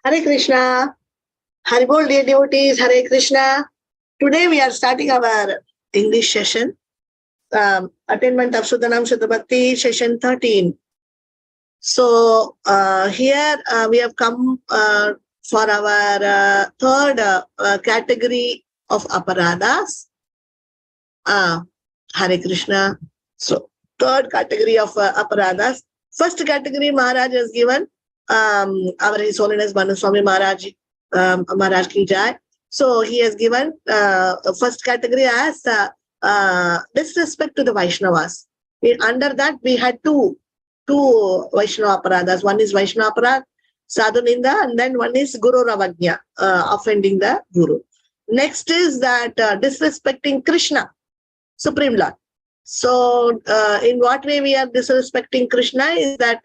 Hare Krishna, Haribol dear devotees, Hare Krishna. Today we are starting our English session, Attainment of Suddha Bhakti, session 13. So here we have come for our third category of aparadas. Hare Krishna. So third category of aparadas. First category Maharaj has given our His Holiness Bhanu Swami Maharaj, Maharaj ki jai. So he has given first category as disrespect to the Vaishnavas. Under that we had two Vaishnava aparadas. One is Vaishnava aparad, Sadhu Ninda, and then one is Guru Ravagnya, offending the Guru. Next is that disrespecting Krishna, Supreme Lord. So in what way we are disrespecting Krishna is that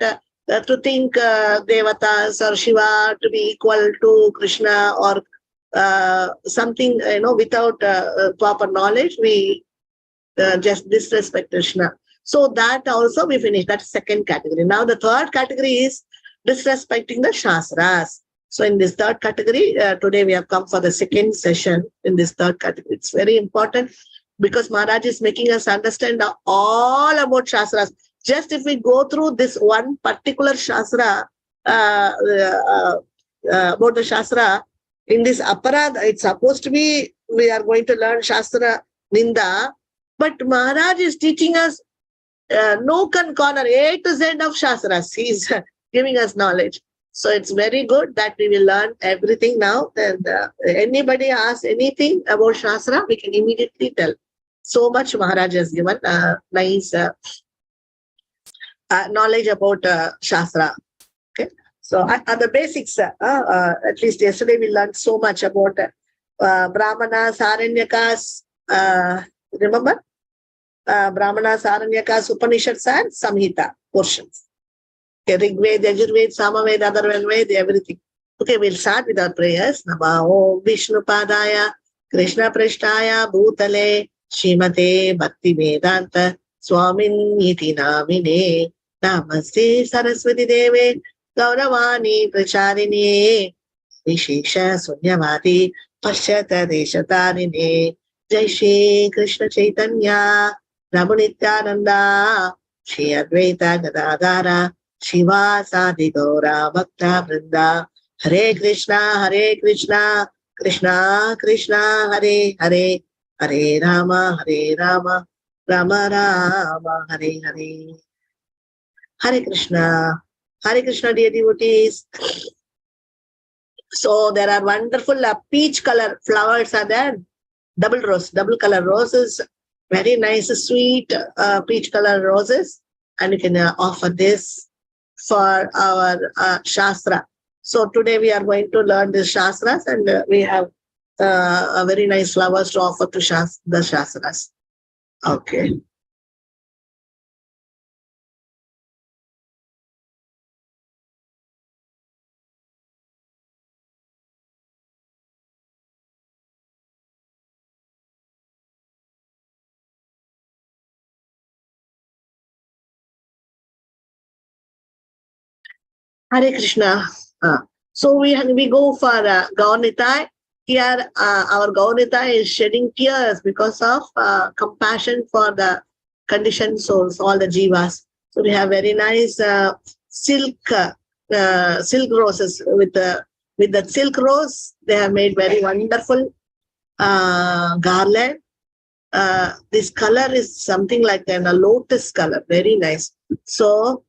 to think Devatas or Shiva to be equal to Krishna or something, without proper knowledge, we just disrespect Krishna. So that also we finished. That's second category. Now the third category is disrespecting the Shastras. So in this third category, today we have come for the second session in this third category. It's very important because Maharaj is making us understand all about Shastras. Just if we go through this one particular Shastra, about the Shastra, in this aparad, it's supposed to be, we are going to learn Shastra Ninda, but Maharaj is teaching us nook and corner, A to Z of Shastras. He's giving us knowledge. So it's very good that we will learn everything now. And anybody asks anything about Shastra, we can immediately tell. So much Maharaj has given nice knowledge about Shastra. Okay, so the basics, at least yesterday we learned so much about Brahmanas, Aranyakas, remember? Brahmanas, Aranyakas, Upanishads and Samhita portions. Okay, Rigved, Yajurved, Samaved, Atharvaved, everything. Okay, we'll start with our prayers. Namo Vishnu Padaya, Krishna Prishtaya, Bhutale, Shrimate Bhakti Vedanta, Swamin Iti Namine, Namaste Saraswati Deve, Gauravani Pracharini, Vishesha Sunyavati, Paschata Deshatarine, Jai Shri Krishna Chaitanya, Ramanityananda, Shri Advaita Gadadara, Shiva Sadi Gaura Bhakta Vrinda, Hare Krishna, Krishna Krishna, Hare Hare, Hare Rama, Rama Rama, Hare Hare. Hare Krishna, dear devotees. So there are wonderful peach color flowers are there. Double color roses, very nice, sweet peach color roses. And you can offer this for our Shastra. So today we are going to learn the Shastras and we have a very nice flowers to offer to the Shastras. Okay. Hare Krishna. So we go for Gaunitai. Here our Gaunitai is shedding tears because of compassion for the conditioned souls, all the jivas. So we have very nice silk roses with the silk rose. They have made very wonderful garland. This color is something like a lotus color, very nice. So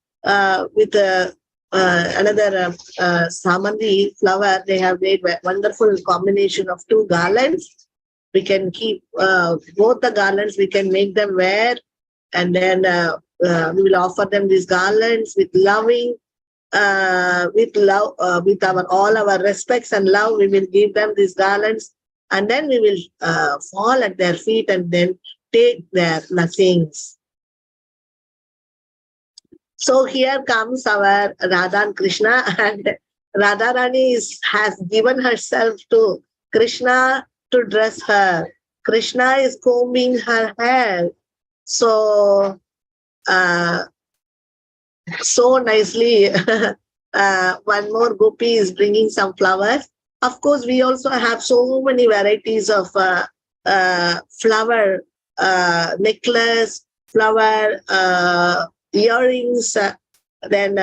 with another samandi flower, they have made wonderful combination of two garlands. We can keep both the garlands, we can make them wear, and then we will offer them these garlands with loving, with all our respects and love. We will give them these garlands, and then we will fall at their feet and then take their blessings. So here comes our Radha and Krishna, and Radharani has given herself to Krishna to dress her. Krishna is combing her hair. So, so nicely, one more gopi is bringing some flowers. Of course, we also have so many varieties of flower necklace, flower earrings, then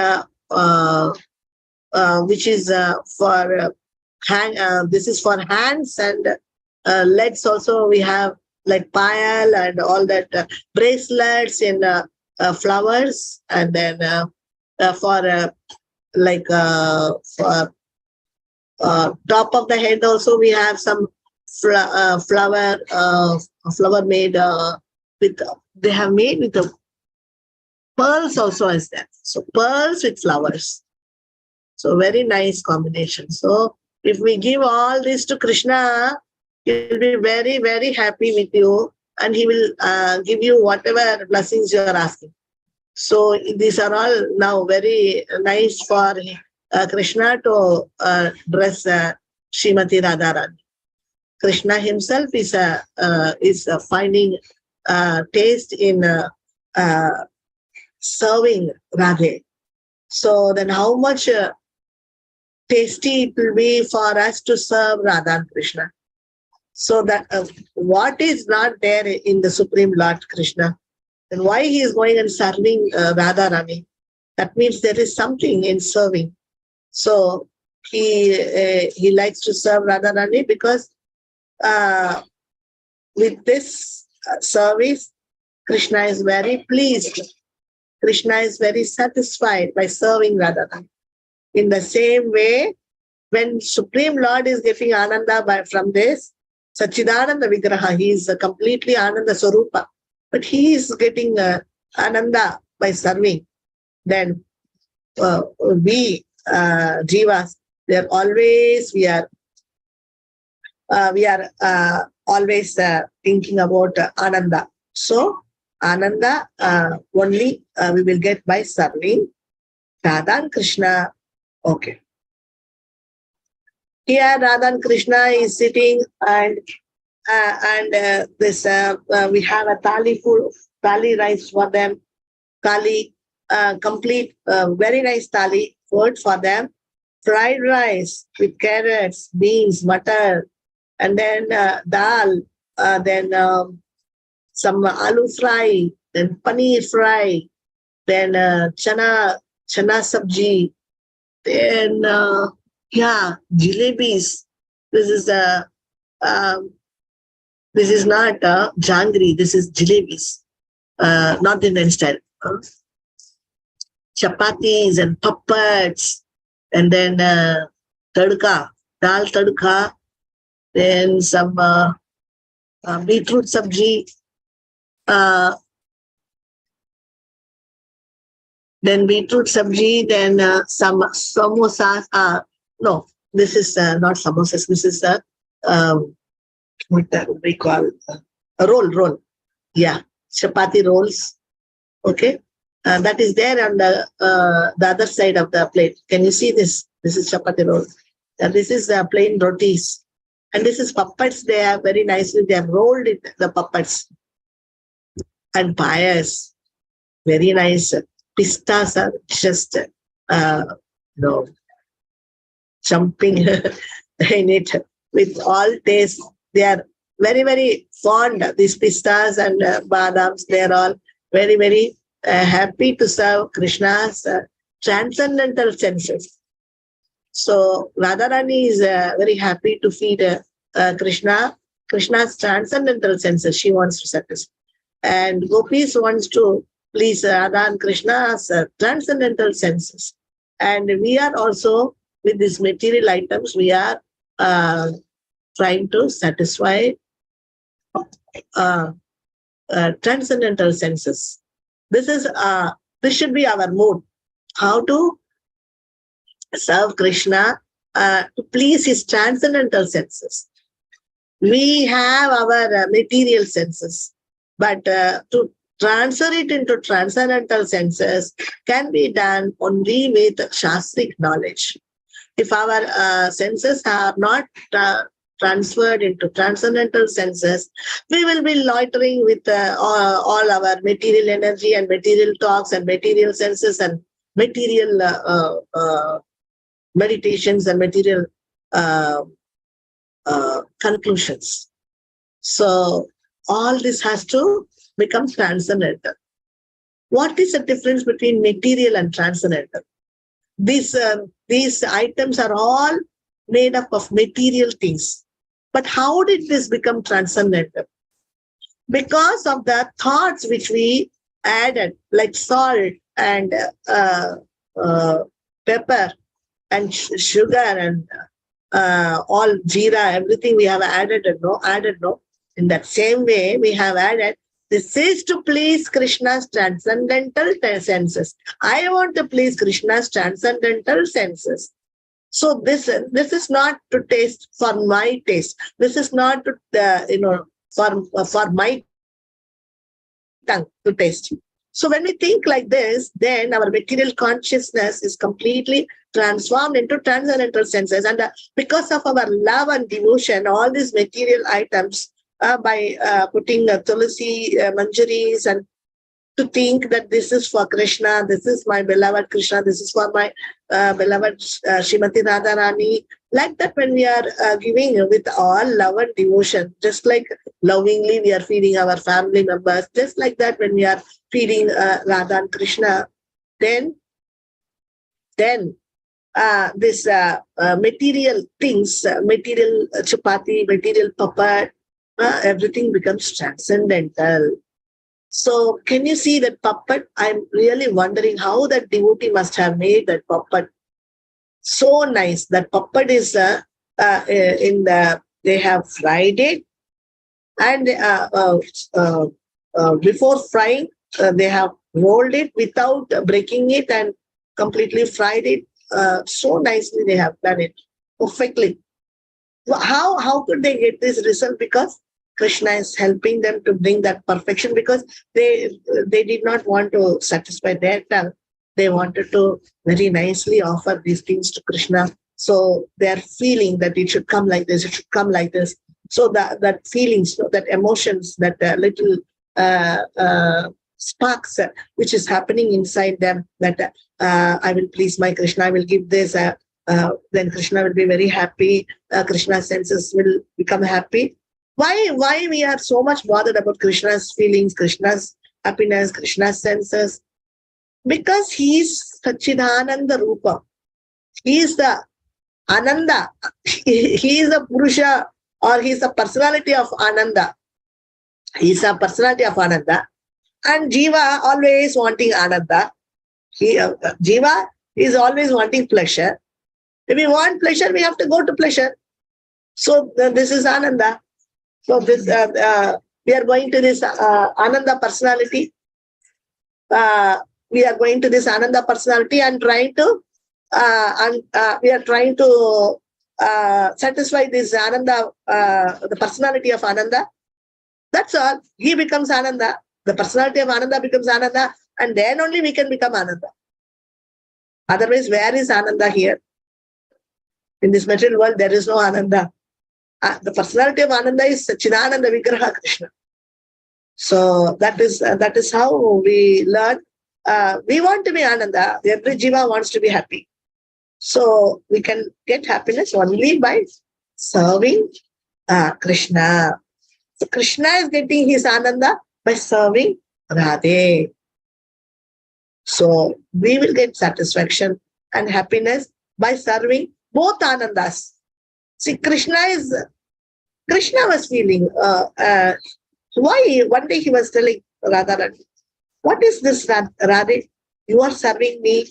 which is for hand. This is for hands and legs. Also, we have like payal and all that bracelets in flowers, and then for top of the head also we have some flower made with, they have made with the pearls also is there. So pearls with flowers. So very nice combination. So if we give all this to Krishna, he will be very, very happy with you, and he will give you whatever blessings you are asking. So these are all now very nice for Krishna to dress Srimati Radharani. Krishna himself is finding taste in serving Radhe. So then how much tasty it will be for us to serve Radha and Krishna. So that what is not there in the Supreme Lord Krishna, then why he is going and serving Radharani? That means there is something in serving. So he likes to serve Radharani because with this service, Krishna is very pleased. Krishna is very satisfied by serving Radharani. In the same way, when Supreme Lord is getting Ananda from this, Sachidananda Vigraha, he is completely Ananda Swarupa, but he is getting Ananda by serving. Then we Jivas, we are always always thinking about Ananda. So Ananda only we will get by serving Radha and Krishna. Okay. Here Radha and Krishna is sitting, and this we have a thali rice for them. Thali, complete, very nice thali food for them. Fried rice with carrots, beans, butter, and then dal, then some aloo fry, then paneer fry, then chana sabji, then jalebis. This is not jangri. This is jalebis, North Indian style. Chapatis and pappats, and then tadka, dal tadka, then some beetroot sabji, then some samosas. No, this is not samosas. This is what we call a roll. Yeah, chapati rolls. Okay, that is there on the other side of the plate. Can you see this? This is chapati roll. And this is plain rotis. And this is puppets. They are very nicely. They have rolled it, the puppets. And payas, very nice. Pistas are just, jumping in it with all taste. They are very, very fond, these pistas and badams. They are all very, very happy to serve Krishna's transcendental senses. So Radharani is very happy to feed Krishna's transcendental senses. She wants to satisfy. And Gopis wants to please Radha and Krishna's transcendental senses. And we are also, with these material items, we are trying to satisfy transcendental senses. This should be our mood. How to serve Krishna to please his transcendental senses. We have our material senses, but to transfer it into transcendental senses can be done only with shastric knowledge. If our senses are not transferred into transcendental senses, we will be loitering with all our material energy and material talks and material senses and material meditations and material conclusions. So all this has to become transcendental. What is the difference between material and transcendental? These items are all made up of material things. But how did this become transcendental? Because of the thoughts which we added, like salt and pepper and sugar and all jeera, everything we have added, no. In that same way, we have added, this is to please Krishna's transcendental senses. I want to please Krishna's transcendental senses. So this is not to taste for my taste. This is not to, for my tongue to taste. So when we think like this, then our material consciousness is completely transformed into transcendental senses. And because of our love and devotion, all these material items, by putting tulsi, manjaris, and to think that this is for Krishna, this is my beloved Krishna, this is for my beloved Srimati Radharani. Like that, when we are giving with all love and devotion, just like lovingly we are feeding our family members, just like that when we are feeding Radha and Krishna, then this material things, material chapati, material puppet, everything becomes transcendental. So can you see that puppet? I'm really wondering how that devotee must have made that puppet. So nice. That puppet is they have fried it, and before frying, they have rolled it without breaking it and completely fried it. So nicely they have done it perfectly. How could they get this result? Because Krishna is helping them to bring that perfection, because they did not want to satisfy their tongue. They wanted to very nicely offer these things to Krishna. So they are feeling that it should come like this, it should come like this. So that feelings, that emotions, that little sparks which is happening inside them, that I will please my Krishna, I will give this, then Krishna will be very happy, Krishna's senses will become happy. Why we are so much bothered about Krishna's feelings, Krishna's happiness, Krishna's senses? Because he is Satchidananda Rupa. He is the Ananda. He is a Purusha, or he is a personality of Ananda. He is a personality of Ananda. And Jiva always wanting Ananda. Jiva is always wanting pleasure. If we want pleasure, we have to go to pleasure. So this is Ananda. So this we are going to this Ananda personality. We are going to this Ananda personality and trying to we are trying to satisfy this Ananda, the personality of Ananda. That's all. He becomes Ananda. The personality of Ananda becomes Ananda, and then only we can become Ananda. Otherwise, where is Ananda here? In this material world, there is no Ananda. The personality of Ananda is Chidananda Vigraha Krishna. So that is how we learn. We want to be Ananda. Every Jiva wants to be happy. So we can get happiness only by serving Krishna. So Krishna is getting his Ananda by serving Radhe. So we will get satisfaction and happiness by serving both Anandas. See, Krishna was feeling, why? One day he was telling Radharani, what is this, Radhe? You are serving me.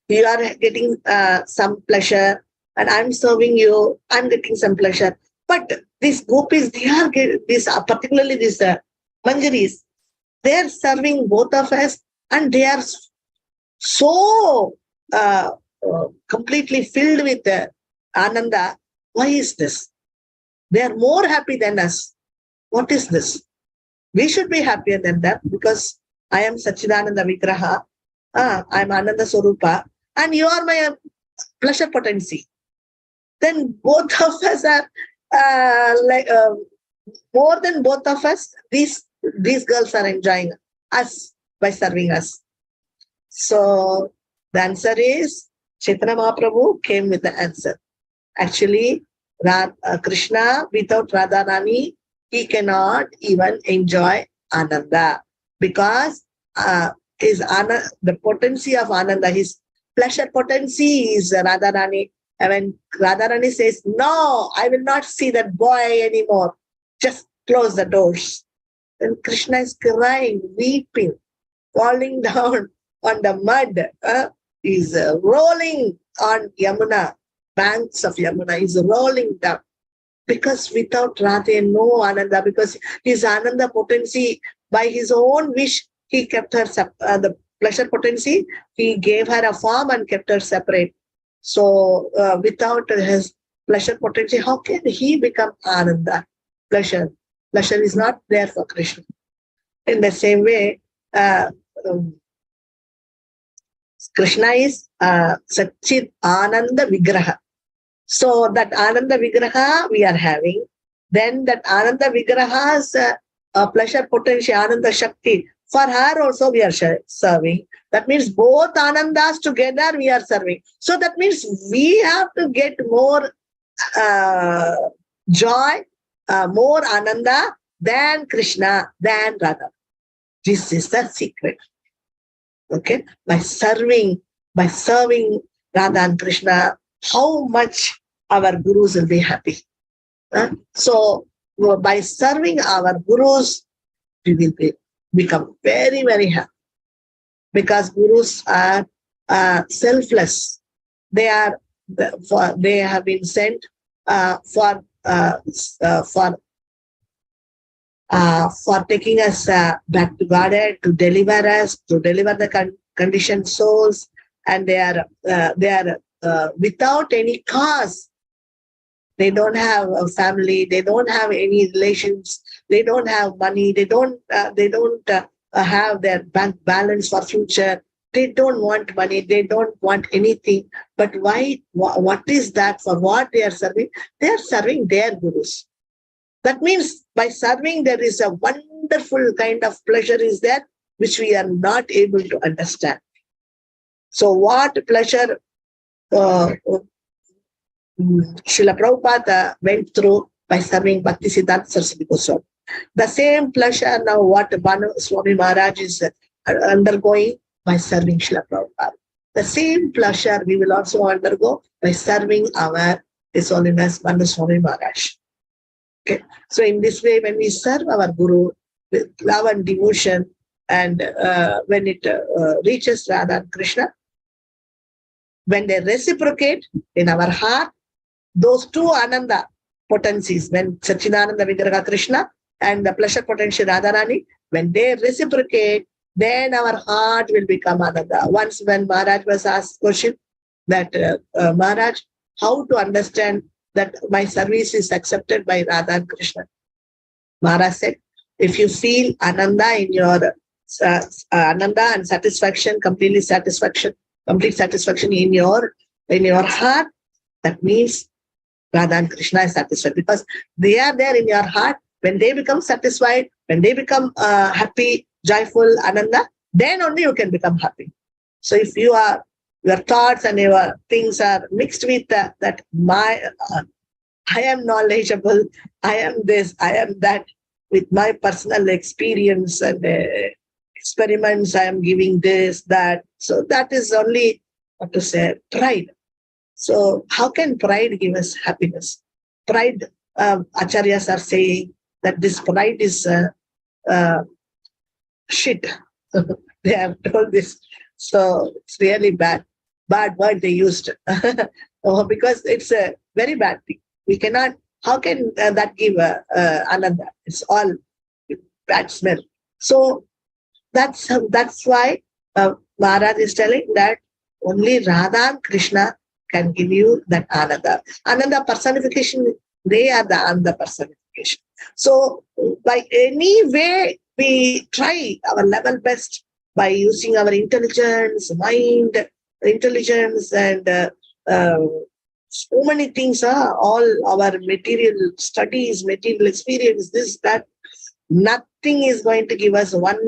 You are getting some pleasure, and I'm serving you. I'm getting some pleasure. But these gopis, they are getting this, particularly these manjaris, they are serving both of us, and they are so completely filled with Ananda. Why is this? They are more happy than us. What is this? We should be happier than them, because I am Satchidananda Vigraha. I am Ananda Swarupa, and you are my pleasure potency. then both of us are more than both of us, these girls are enjoying us by serving us. So the answer is, Chaitanya Mahaprabhu came with the answer. Actually, Krishna, without Radharani, he cannot even enjoy Ananda, because the potency of Ananda, his pleasure potency is Radharani. And when Radharani says, no, I will not see that boy anymore, just close the doors. Then Krishna is crying, weeping, falling down on the mud. He's rolling on Yamuna, banks of Yamuna. He's rolling down. Because without Radhe, no Ananda, because his Ananda potency, by his own wish, he kept her, the pleasure potency, he gave her a form and kept her separate. So without his pleasure potency, how can he become Ananda? Pleasure. Pleasure is not there for Krishna. In the same way, Krishna is Satchit Ananda Vigraha. So that Ananda Vigraha we are having. Then that Ananda Vigraha's pleasure potential, Ananda Shakti, for her also we are serving. That means both Anandas together we are serving. So that means we have to get more joy, more Ananda than Krishna, than Radha. This is the secret. Okay, by serving Radha and Krishna, how much our gurus will be happy. So by serving our gurus, we will become very, very happy. Because gurus are selfless. They have been sent for taking us back to Godhead, to deliver us, to deliver the conditioned souls, and they are without any cause. They don't have a family. They don't have any relations. They don't have money. They don't have their bank balance for future. They don't want money. They don't want anything. But why? What is that? For what they are serving? They are serving their gurus. That means by serving, there is a wonderful kind of pleasure is there, which we are not able to understand. So what pleasure Srila Prabhupada went through by serving Bhaktisiddhanta Saraswati Goswami. The same pleasure now what Swami Maharaj is undergoing by serving Srila Prabhupada. The same pleasure we will also undergo by serving our His Holiness Bhanu Swami Maharaj. Okay. So in this way, when we serve our Guru with love and devotion, and when it reaches Radha and Krishna, when they reciprocate in our heart, those two Ananda potencies, when Satchidananda Vigraha Krishna and the pleasure potential Radharani, when they reciprocate, then our heart will become Ananda. Once when Maharaj was asked question that, Maharaj, how to understand that my service is accepted by Radha and Krishna? Maharaj said, if you feel Ananda in your Ananda and satisfaction, complete satisfaction in your heart, that means Radha and Krishna is satisfied, because they are there in your heart. When they become satisfied, when they become happy, joyful, Ananda, then only you can become happy. So if you are, your thoughts and your things are mixed with that I am knowledgeable, I am this, I am that, with my personal experience and experiments, I am giving this, that. So that is only, what to say, pride. So how can pride give us happiness? Pride, acharyas are saying that this pride is shit. They have told this. So it's really bad word they used. Because it's a very bad thing. We cannot, how can that give ananda? It's all bad smell. So that's why Maharaj is telling that only Radha and Krishna can give you that Ananda. Ananda personification, they are the Ananda personification. So by any way, we try our level best by using our intelligence, mind, intelligence, and so many things, all our material studies, material experience, this, that, nothing is going to give us one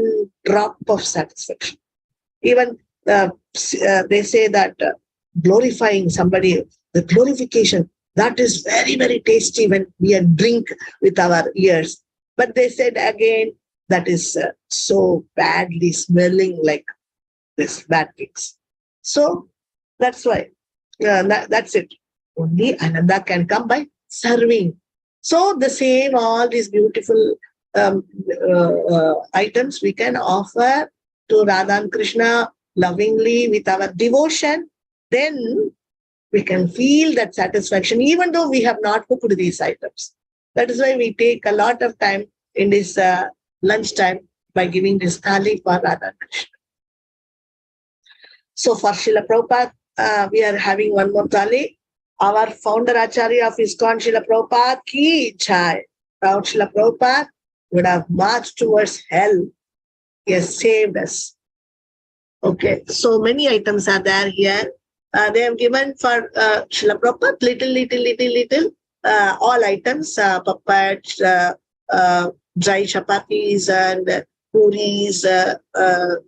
drop of satisfaction. Even they say that glorifying somebody, the glorification, that is very, very tasty when we drink with our ears. But they said again, that is so badly smelling like this bad things. So that's why, that's it. Only Ananda can come by serving. So the same, all these beautiful items we can offer to Radha and Krishna lovingly with our devotion, then we can feel that satisfaction even though we have not cooked these items. That is why we take a lot of time in this lunchtime by giving this thali for Radha and Krishna. So for Srila Prabhupada, we are having one more thali. Our founder Acharya of ISKCON, Srila Prabhupada ki jai. Without Srila Prabhupada would have marched towards hell. He has saved us. Okay, so many items are there here. They have given for Srila Prabhupada little, all items, puppets, dry chapatis and puris,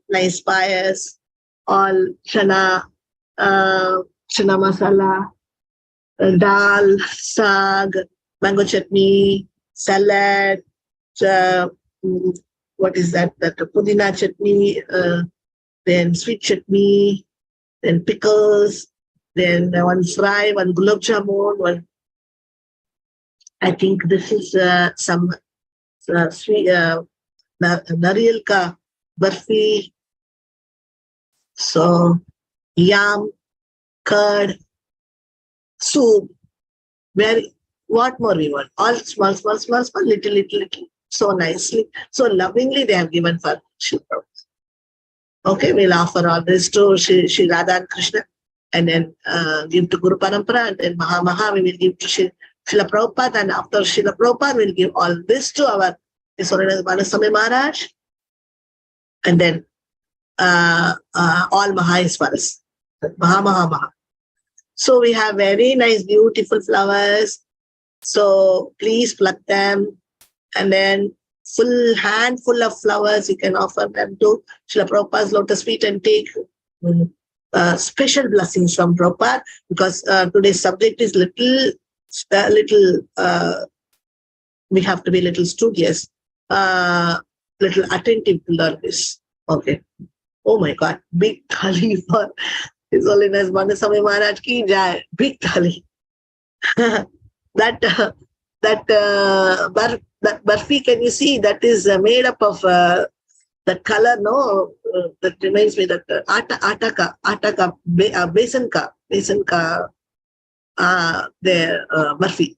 nice pies, all chana masala, dal, sag, mango chutney, salad, what is that? That pudina chutney, then sweet chutney, then pickles, then one fry, one gulab jamun, one. I think this is some sweet nariyal ka barfi. So yam, curd, soup. What more we want? All small, little. So nicely, so lovingly they have given for Srila Prabhupada. Okay, we'll offer all this to Shri Radha and Krishna, and then give to Guru Parampara, and then Maha we will give to Srila Prabhupada, and after Srila Prabhupada we'll give all this to our His Holiness Manaswami Maharaj, and then all Maha is for us. Maha. So we have very nice, beautiful flowers. So please pluck them, and then full handful of flowers you can offer them to Srila Prabhupada's lotus feet and take special blessings from Prabhupada, because today's subject is little, we have to be little studious, little attentive to learn this. Okay. Oh my God, big thali for His Holiness Manaswami Maharaj ki jai. Big thali. That barfi, can you see? That is made up of that color, no? That reminds me that atta ka, besan ka, barfi.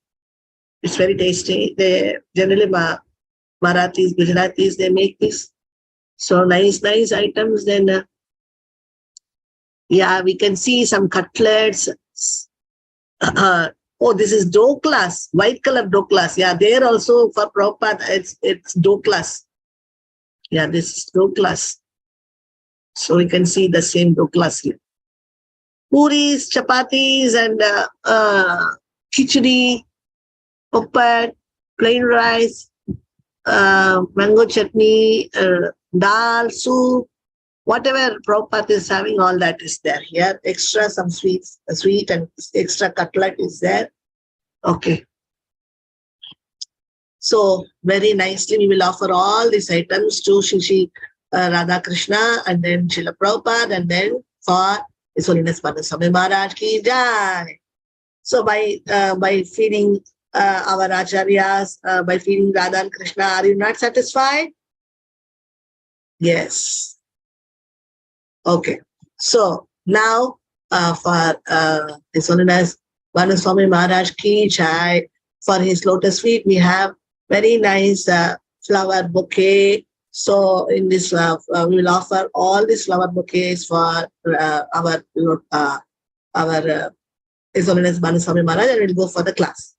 It's very tasty. They generally Marathis, Gujaratis, they make this. So nice items. Then yeah, we can see some cutlets. Oh, this is doklas, white color doklas. Yeah, there also for Prabhupada, it's doklas. Yeah, this is doklas. So we can see the same doklas here. Puris, chapatis, and khichdi, puppet, plain rice, mango chutney, dal, soup, whatever Prabhupada is having, all that is there here. Extra some sweet and extra cutlet is there. Okay. So very nicely we will offer all these items to Shri Radha Krishna, and then Srila Prabhupada, and then for His Holiness Manaswami Maharaj ki jai. So by feeding our acharyas, by feeding Radha and Krishna, are you not satisfied? Yes. Okay. So now for His Holiness Manaswami Maharaj ki jai, for his lotus feet, we have very nice flower bouquet. So in this, we will offer all these flower bouquets for our His Holiness Manaswami Maharaj, and we'll go for the class.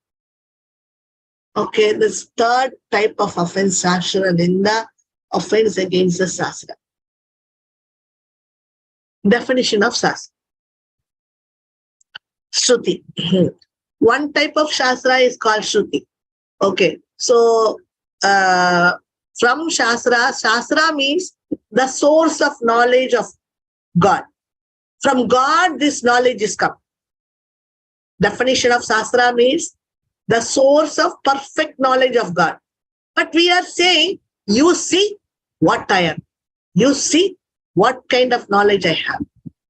Okay, this third type of offense, Shastra Ninda, offense against the Shastra. Definition of Shastra. Shruti. One type of Shastra is called Shruti. Okay. So, from Shastra, Shastra means the source of knowledge of God. From God, this knowledge is come. Definition of Shastra means the source of perfect knowledge of God. But we are saying, you see what I am. You see what kind of knowledge I have.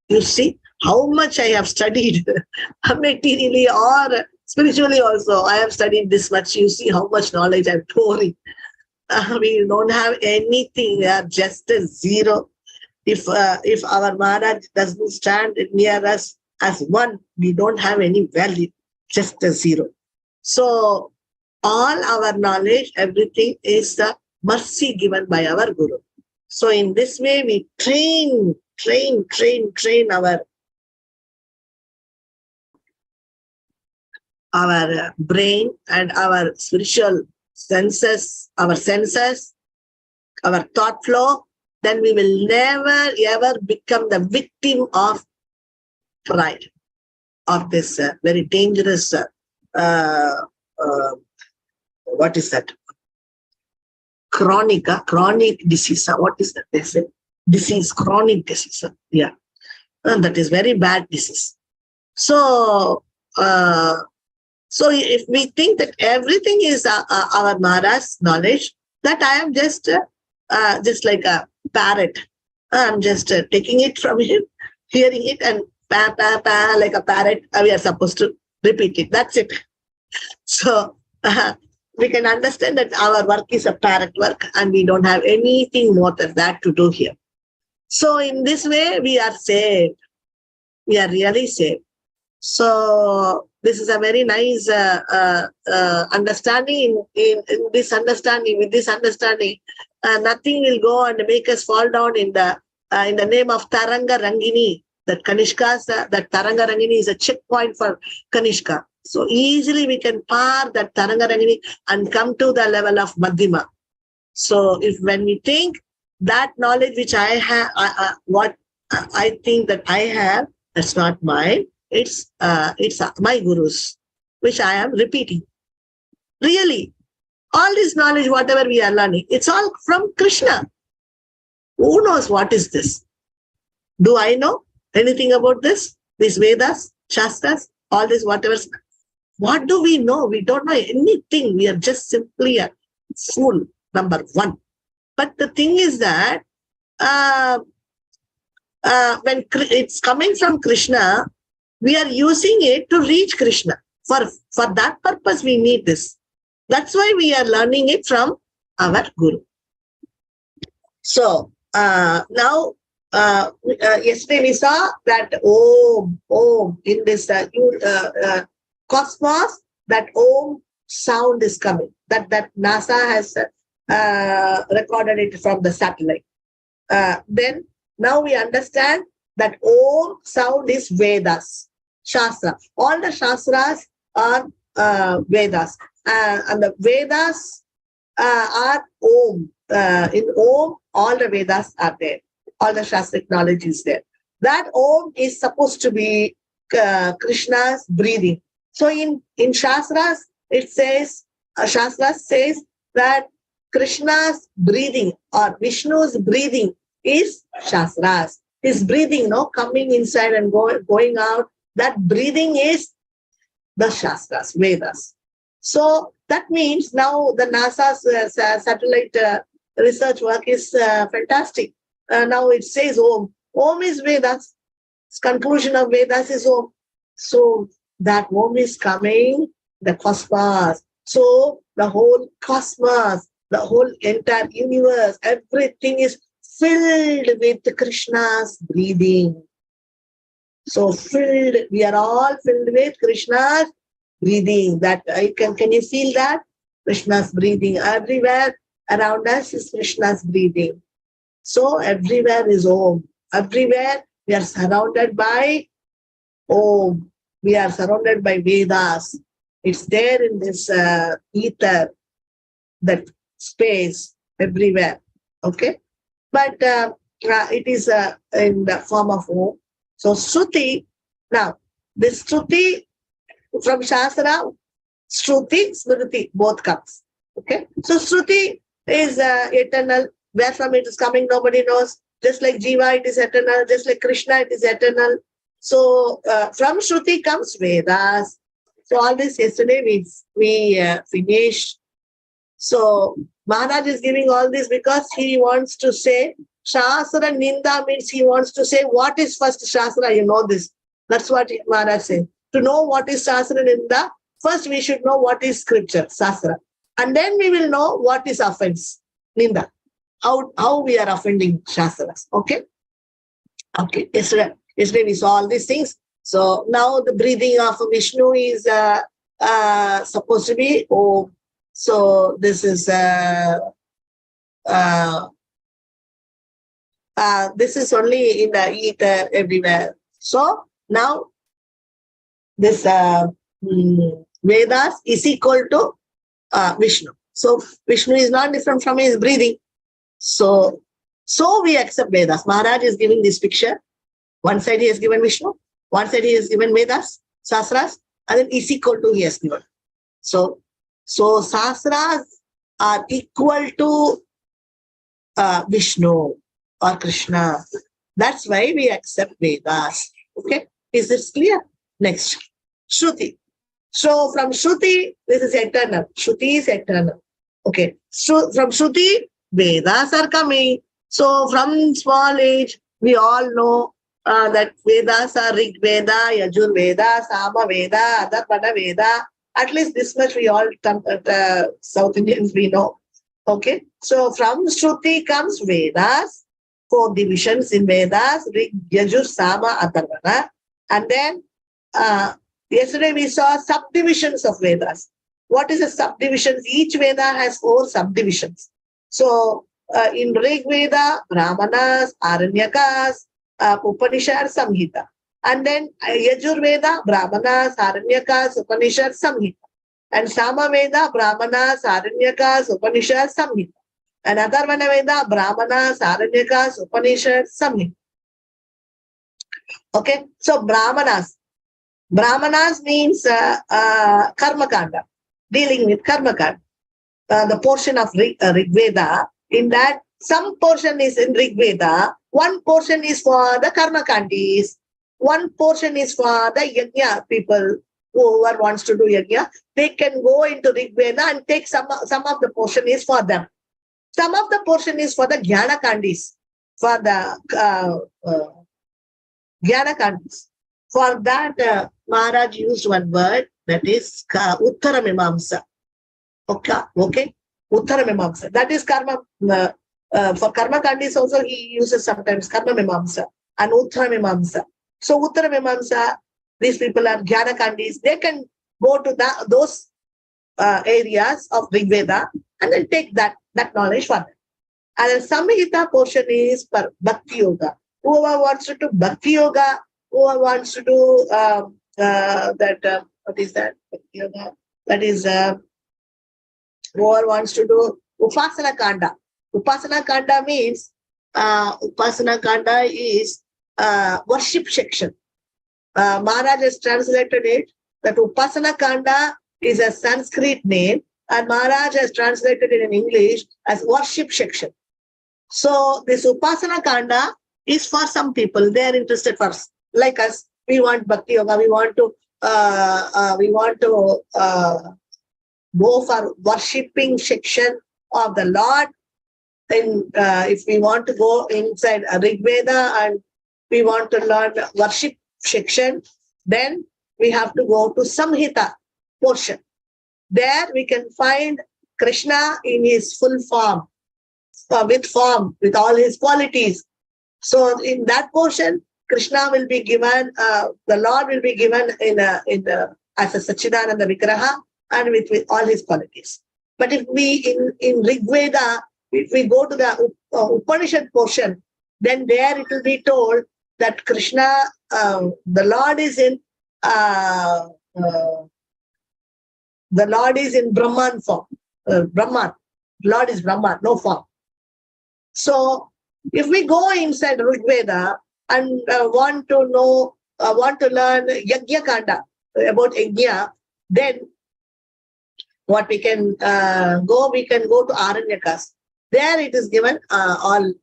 You see how much I have studied materially or spiritually also. I have studied this much. You see how much knowledge I'm pouring. We don't have anything. We are just a zero. If our Maharaj doesn't stand near us as one, we don't have any value. Just a zero. So all our knowledge, everything is the mercy given by our Guru. So in this way, we train our brain and our spiritual senses, our thought flow, then we will never ever become the victim of pride, of this very dangerous, what is that? Chronic disease. What is that? They say disease, chronic disease. Yeah, and that is very bad disease. So, so if we think that everything is our Maharaj's knowledge, that I am just like a parrot. I'm just taking it from him, hearing it, and pa pa pa like a parrot. We are supposed to repeat it. That's it. So we can understand that our work is a parrot work, and we don't have anything more than that to do here. So in this way, we are saved. We are really saved. So this is a very nice understanding. In this understanding, with this understanding, nothing will go and make us fall down in the name of Taranga Rangini. That Kanishka's, that Taranga Rangini is a checkpoint for Kanishka. So easily we can par that Taranga Rangini and come to the level of Madhyama. So when we think that knowledge which I have, what I think that I have, that's not mine. It's my Guru's, which I am repeating. Really, all this knowledge, whatever we are learning, it's all from Krishna. Who knows what is this? Do I know anything about this? These Vedas, Shastras, all this, whatever. What do we know? We don't know anything. We are just simply a fool, number one. But the thing is that when it's coming from Krishna, we are using it to reach Krishna. For that purpose, we need this. That's why we are learning it from our Guru. So now, yesterday we saw that Om in this cosmos, that Om sound is coming. That NASA has recorded it from the satellite. Then now we understand that Om sound is Vedas, Shastra. All the Shastras are Vedas. And the Vedas are Om. In Om, all the Vedas are there. All the Shastric knowledge is there. That Om is supposed to be Krishna's breathing. So in Shastras, it says, Shastras says that Krishna's breathing or Vishnu's breathing is Shastras. His breathing, coming inside and going out, that breathing is the Shastras, Vedas. So that means now the NASA's satellite research work is fantastic. Now it says Om. Om is Vedas. Conclusion of Vedas is Om. So that Om is coming, the cosmos. So the whole cosmos, the whole entire universe, everything is filled with Krishna's breathing. So filled, we are all filled with Krishna's breathing. That can you feel that? Krishna's breathing everywhere around us is Krishna's breathing. So everywhere is Om. Everywhere we are surrounded by Om. We are surrounded by Vedas. It's there in this ether, that space everywhere. Okay, but it is in the form of Om. So Shruti. Now this Shruti from Shastra, Shruti, Smriti, both comes. Okay. So Shruti is eternal. Where from it is coming, nobody knows. Just like Jiva, it is eternal. Just like Krishna, it is eternal. So from Shruti comes Vedas. So all this yesterday we finished. So Maharaj is giving all this because he wants to say Shastra Ninda means he wants to say what is first Shastra, you know this. That's what Maharaj said. To know what is Shastra Ninda, first we should know what is scripture, Shastra. And then we will know what is offense, Ninda. How we are offending Shastras. Okay? Okay. Yesterday we saw all these things. So now the breathing of Vishnu is supposed to be Om. So this is this is only in the ether everywhere. So now this Vedas is equal to Vishnu. So Vishnu is not different from his breathing. So we accept Vedas. Maharaj is giving this picture. One side he has given Vishnu, one side he has given Vedas, Sastras, and then is equal to he has given. So Sastras are equal to Vishnu or Krishna. That's why we accept Vedas. Okay, is this clear? Next, Shruti. So from Shruti, this is eternal. Shruti is eternal. Okay, so from Shruti, Vedas are coming. So from small age, we all know that Vedas are Rig Veda, Yajur Veda, Sama Veda, Atharvana Veda. At least this much we all South Indians we know. Okay, so from Shruti comes Vedas, 4 divisions in Vedas, Rig, Yajur, Sama, Atharvana. And then yesterday we saw subdivisions of Vedas. What is a subdivision? Each Veda has 4 subdivisions. So in Rig Veda, Brahmanas, Aranyakas, Upanishad, Samhita. And then Yajur Veda, Brahmanas, Aranyakas, Upanishad, Samhita. And Sama Veda, Brahmanas, Aranyakas, Upanishad, Samhita. And Atharvana Veda, Brahmanas, Aranyakas, Upanishad, Samhita. Okay, so Brahmanas. Brahmanas means Karma Kanda, dealing with Karma Kanda. The portion of Rig Veda, in that some portion is in Rig Veda, one portion is for the Karma Kandis, one portion is for the Yajna people. Whoever wants to do Yajna, they can go into Rig Veda and take some of the portion is for them. Some of the portion is for the Jnana Kandis, for the Jnana Kandis. For that, Maharaj used one word, that is Uttara Mimamsa. Okay? Uttara Mimamsa. That is Karma. For Karma Kandis also he uses sometimes Karma Mimamsa and Uttara Mimamsa. So Uttara Mimamsa, these people are Jnana Kandis. They can go to those areas of Rig Veda and then take that knowledge for them. And the Samhita portion is for Bhakti Yoga. Whoever wants to do Bhakti Yoga, whoever wants to do what is that? Bhakti Yoga. That is whoever wants to do Upasana Kanda. Upasana Kanda means Upasana Kanda is worship section. Maharaj has translated it that Upasana Kanda is a Sanskrit name and Maharaj has translated it in English as worship section. So this Upasana Kanda is for some people. They are interested first. Like us, we want Bhakti Yoga. We want to go for worshipping section of the Lord. Then if we want to go inside Rig Veda and we want to learn worship section, then we have to go to Samhita portion. There we can find Krishna in his full form, with all his qualities. So in that portion, Krishna will be given, the Lord will be given as a Sachidananda Vigraha and with all his qualities. But if we in Rig Veda, if we go to the Upanishad portion, then there it will be told that Krishna, the Lord is in Brahman form. Brahman, Lord is Brahman, no form. So if we go inside Rig Veda and want to learn Yajna Kanda, about Yajna, then what we can we can go to Aranyakas. There it is given all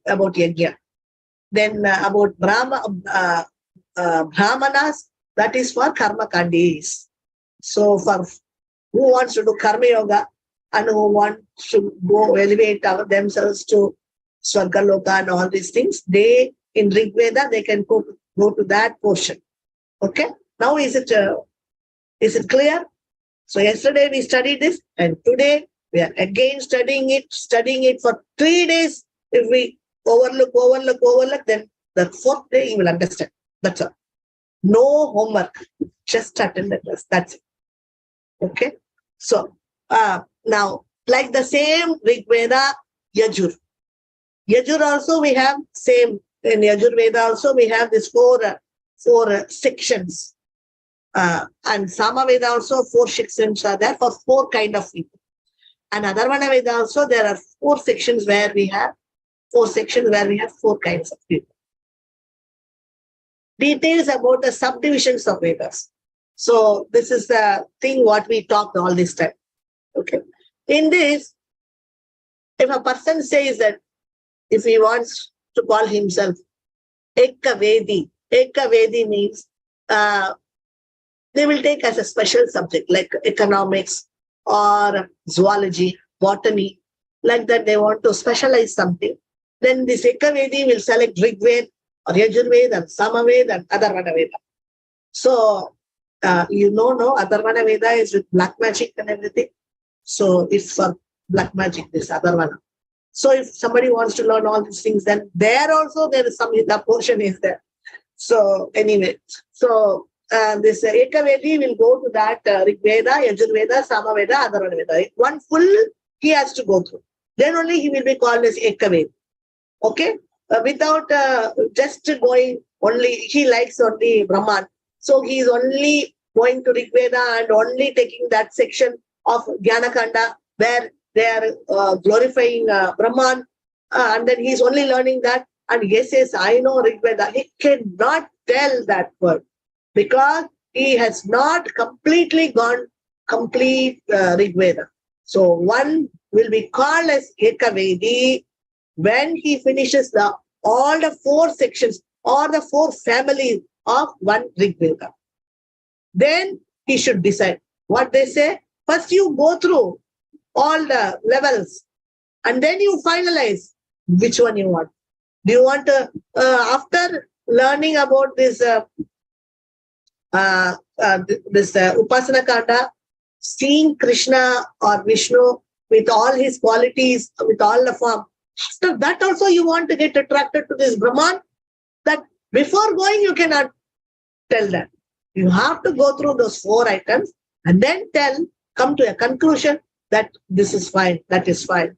about Yajna. Then about Brahmanas, that is for Karma Kandis. So for who wants to do Karma Yoga and who wants to go elevate themselves to Swargaloka and all these things, they in Rig Veda, they can go to that portion. Okay? Now is it clear? So yesterday we studied this, and today we are again studying it for 3 days. If we overlook, then the 4th day you will understand. That's all. No homework. Just attend the class. That's it. Okay? So now, like the same Rig Veda, Yajur. Yajur also we have same. In Yajur Veda also we have this four sections. And Sama Veda also 4 sections are there for 4 kind of people. And Atharvana Veda also there are 4 sections where we have 4 kinds of people. Details about the subdivisions of Vedas. So this is the thing what we talked all this time. Okay. In this, if a person says that if he wants to call himself Ekavedi means they will take as a special subject like economics or zoology, botany, like that they want to specialize something. Then this Ekavedi will select Rig Veda or Yajur Veda and Sama Veda and Atharvana Veda. So, Atharvana Veda is with black magic and everything. So, it's for black magic, this Atharvana. So, if somebody wants to learn all these things, then there also there is the portion is there. So, anyway, so this Ekavedi will go to that Rig Veda, Yajur Veda, Sama Veda, Atharvana Veda. One full he has to go through. Then only he will be called as Ekavedi. Okay? Without just going only, he likes only Brahman. So he is only going to Rig Veda and only taking that section of Jnanakanda where they are glorifying Brahman. And then he is only learning that. And yes, I know Rig Veda. He cannot tell that word because he has not completely gone complete Rig Veda. So one will be called as Ekavedi when he finishes all the 4 sections or the 4 families of one Rig Veda. Then he should decide what they say. First you go through all the levels and then you finalize which one you want. Do you want to, after learning about this Upasana Kanda, seeing Krishna or Vishnu with all his qualities, with all the form, after that also you want to get attracted to this Brahman, that before going you cannot tell that. You have to go through those 4 items and then come to a conclusion that this is fine, that is fine.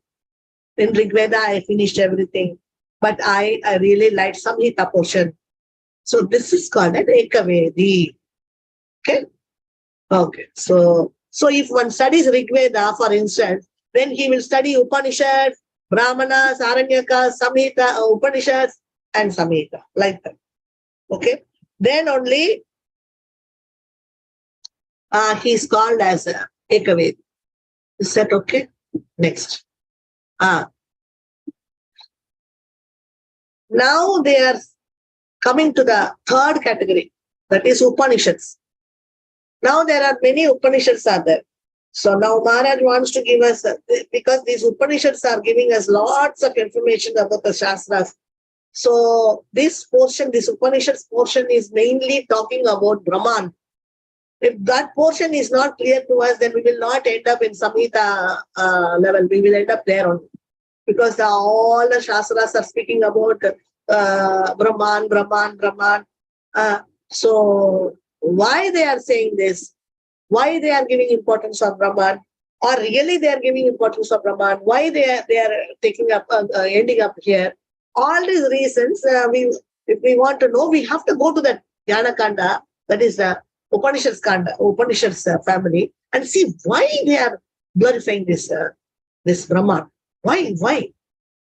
In Rig Veda I finished everything, but I really like Samhita portion. So this is called an Ekavedi. Okay? Okay. So if one studies Rig Veda, for instance, then he will study Upanishads, Brahmanas, Aranyakas, Samhita, Upanishads, and Samhita, like that. Okay? Then only he's called as Ekavedi. Is that okay? Next. Now they are coming to the 3rd category, that is Upanishads. Now there are many Upanishads are there. So now Maharaj wants to give us, because these Upanishads are giving us lots of information about the Shastras. So this portion, this Upanishads portion is mainly talking about Brahman. If that portion is not clear to us, then we will not end up in Samhita level. We will end up there only. Because all the Shastras are speaking about Brahman. So why they are saying this? Why they are giving importance of Brahman? Or really they are giving importance of Brahman? Why they are taking up, ending up here? All these reasons, if we want to know, we have to go to the Jnana Kanda, that is the Upanishads Kanda, Upanishads family, and see why they are glorifying this Brahman. Why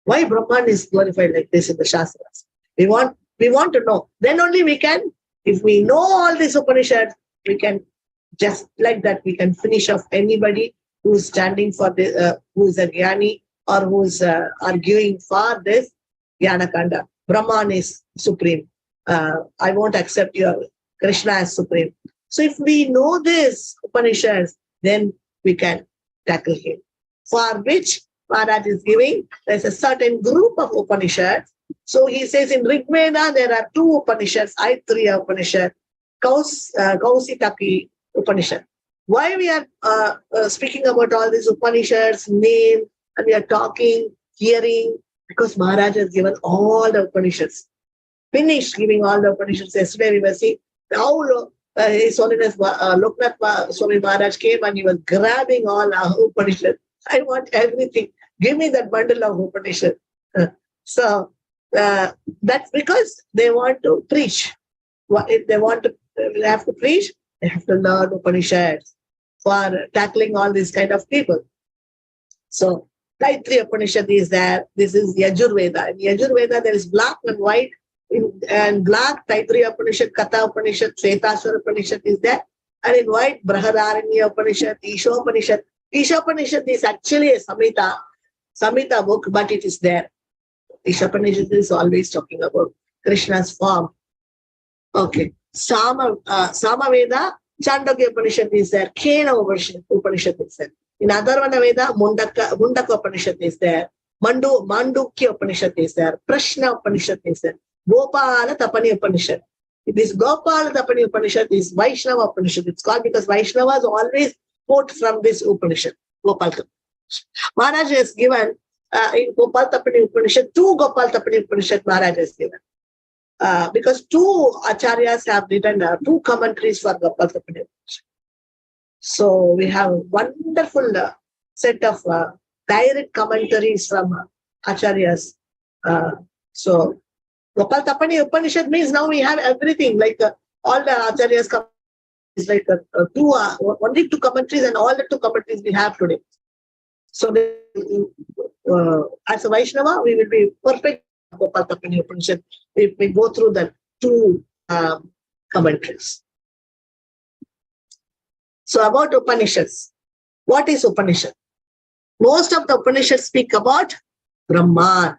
Brahman is glorified like this in the Shastras? We want to know. Then only we can, if we know all these Upanishads, we can just like that, we can finish off anybody who is standing for the, who is a Jnani or who is arguing for this Jnana Kanda. Brahman is supreme. I won't accept your Krishna as supreme. So if we know this Upanishads, then we can tackle him. For which Maharaj is giving, there's a certain group of Upanishads. So he says in Rig Veda, there are 2 Upanishads, Aittiriya Upanishad, Kausitaki Upanishad. Why we are speaking about all these Upanishads, name, and we are talking, hearing, because Maharaj has given all the Upanishads. Finished giving all the Upanishads. Yesterday we were seeing how His Holiness Loknath Swami Maharaj came and he was grabbing all our Upanishads. I want everything. Give me that bundle of Upanishad. So that's because they want to preach. If they have to preach, they have to learn Upanishads for tackling all these kind of people. So Taittiriya Upanishad is there. This is Yajurveda. In Yajurveda, there is black and white. And black, Taittiriya Upanishad, Katha Upanishad, Svetaswara Upanishad is there. And in white, Brahadaranya Upanishad, Isha Upanishad. Isha Upanishad is actually a Samhita book, but it is there. Isha Upanishad is always talking about Krishna's form. Okay. Samaveda, Chandogya Upanishad is there. Kena Upanishad is there. In Atharvana Veda, Mundaka Upanishad is there. Mandukya Upanishad is there. Prashna Upanishad is there. Gopala Tapani Upanishad. This Gopala Tapani Upanishad is Vaishnava Upanishad. It's called because Vaishnavas always quote from this Upanishad. Gopal Tapani. Maharaj has given in Gopal Tapani Upanishad, 2 Gopal Tapani Upanishad Maharaj has given. Because 2 acharyas have written 2 commentaries for Gopal Tapani Upanishad. So we have a wonderful set of direct commentaries from acharyas. So Gopal Tapani Upanishad means now we have everything, like all the acharyas come is like only 2 commentaries, and all the 2 commentaries we have today. So as a Vaishnava, we will be perfect Gopal Tapani Upanishad if we go through the 2 commentaries. So about Upanishads. What is Upanishad? Most of the Upanishads speak about Brahman.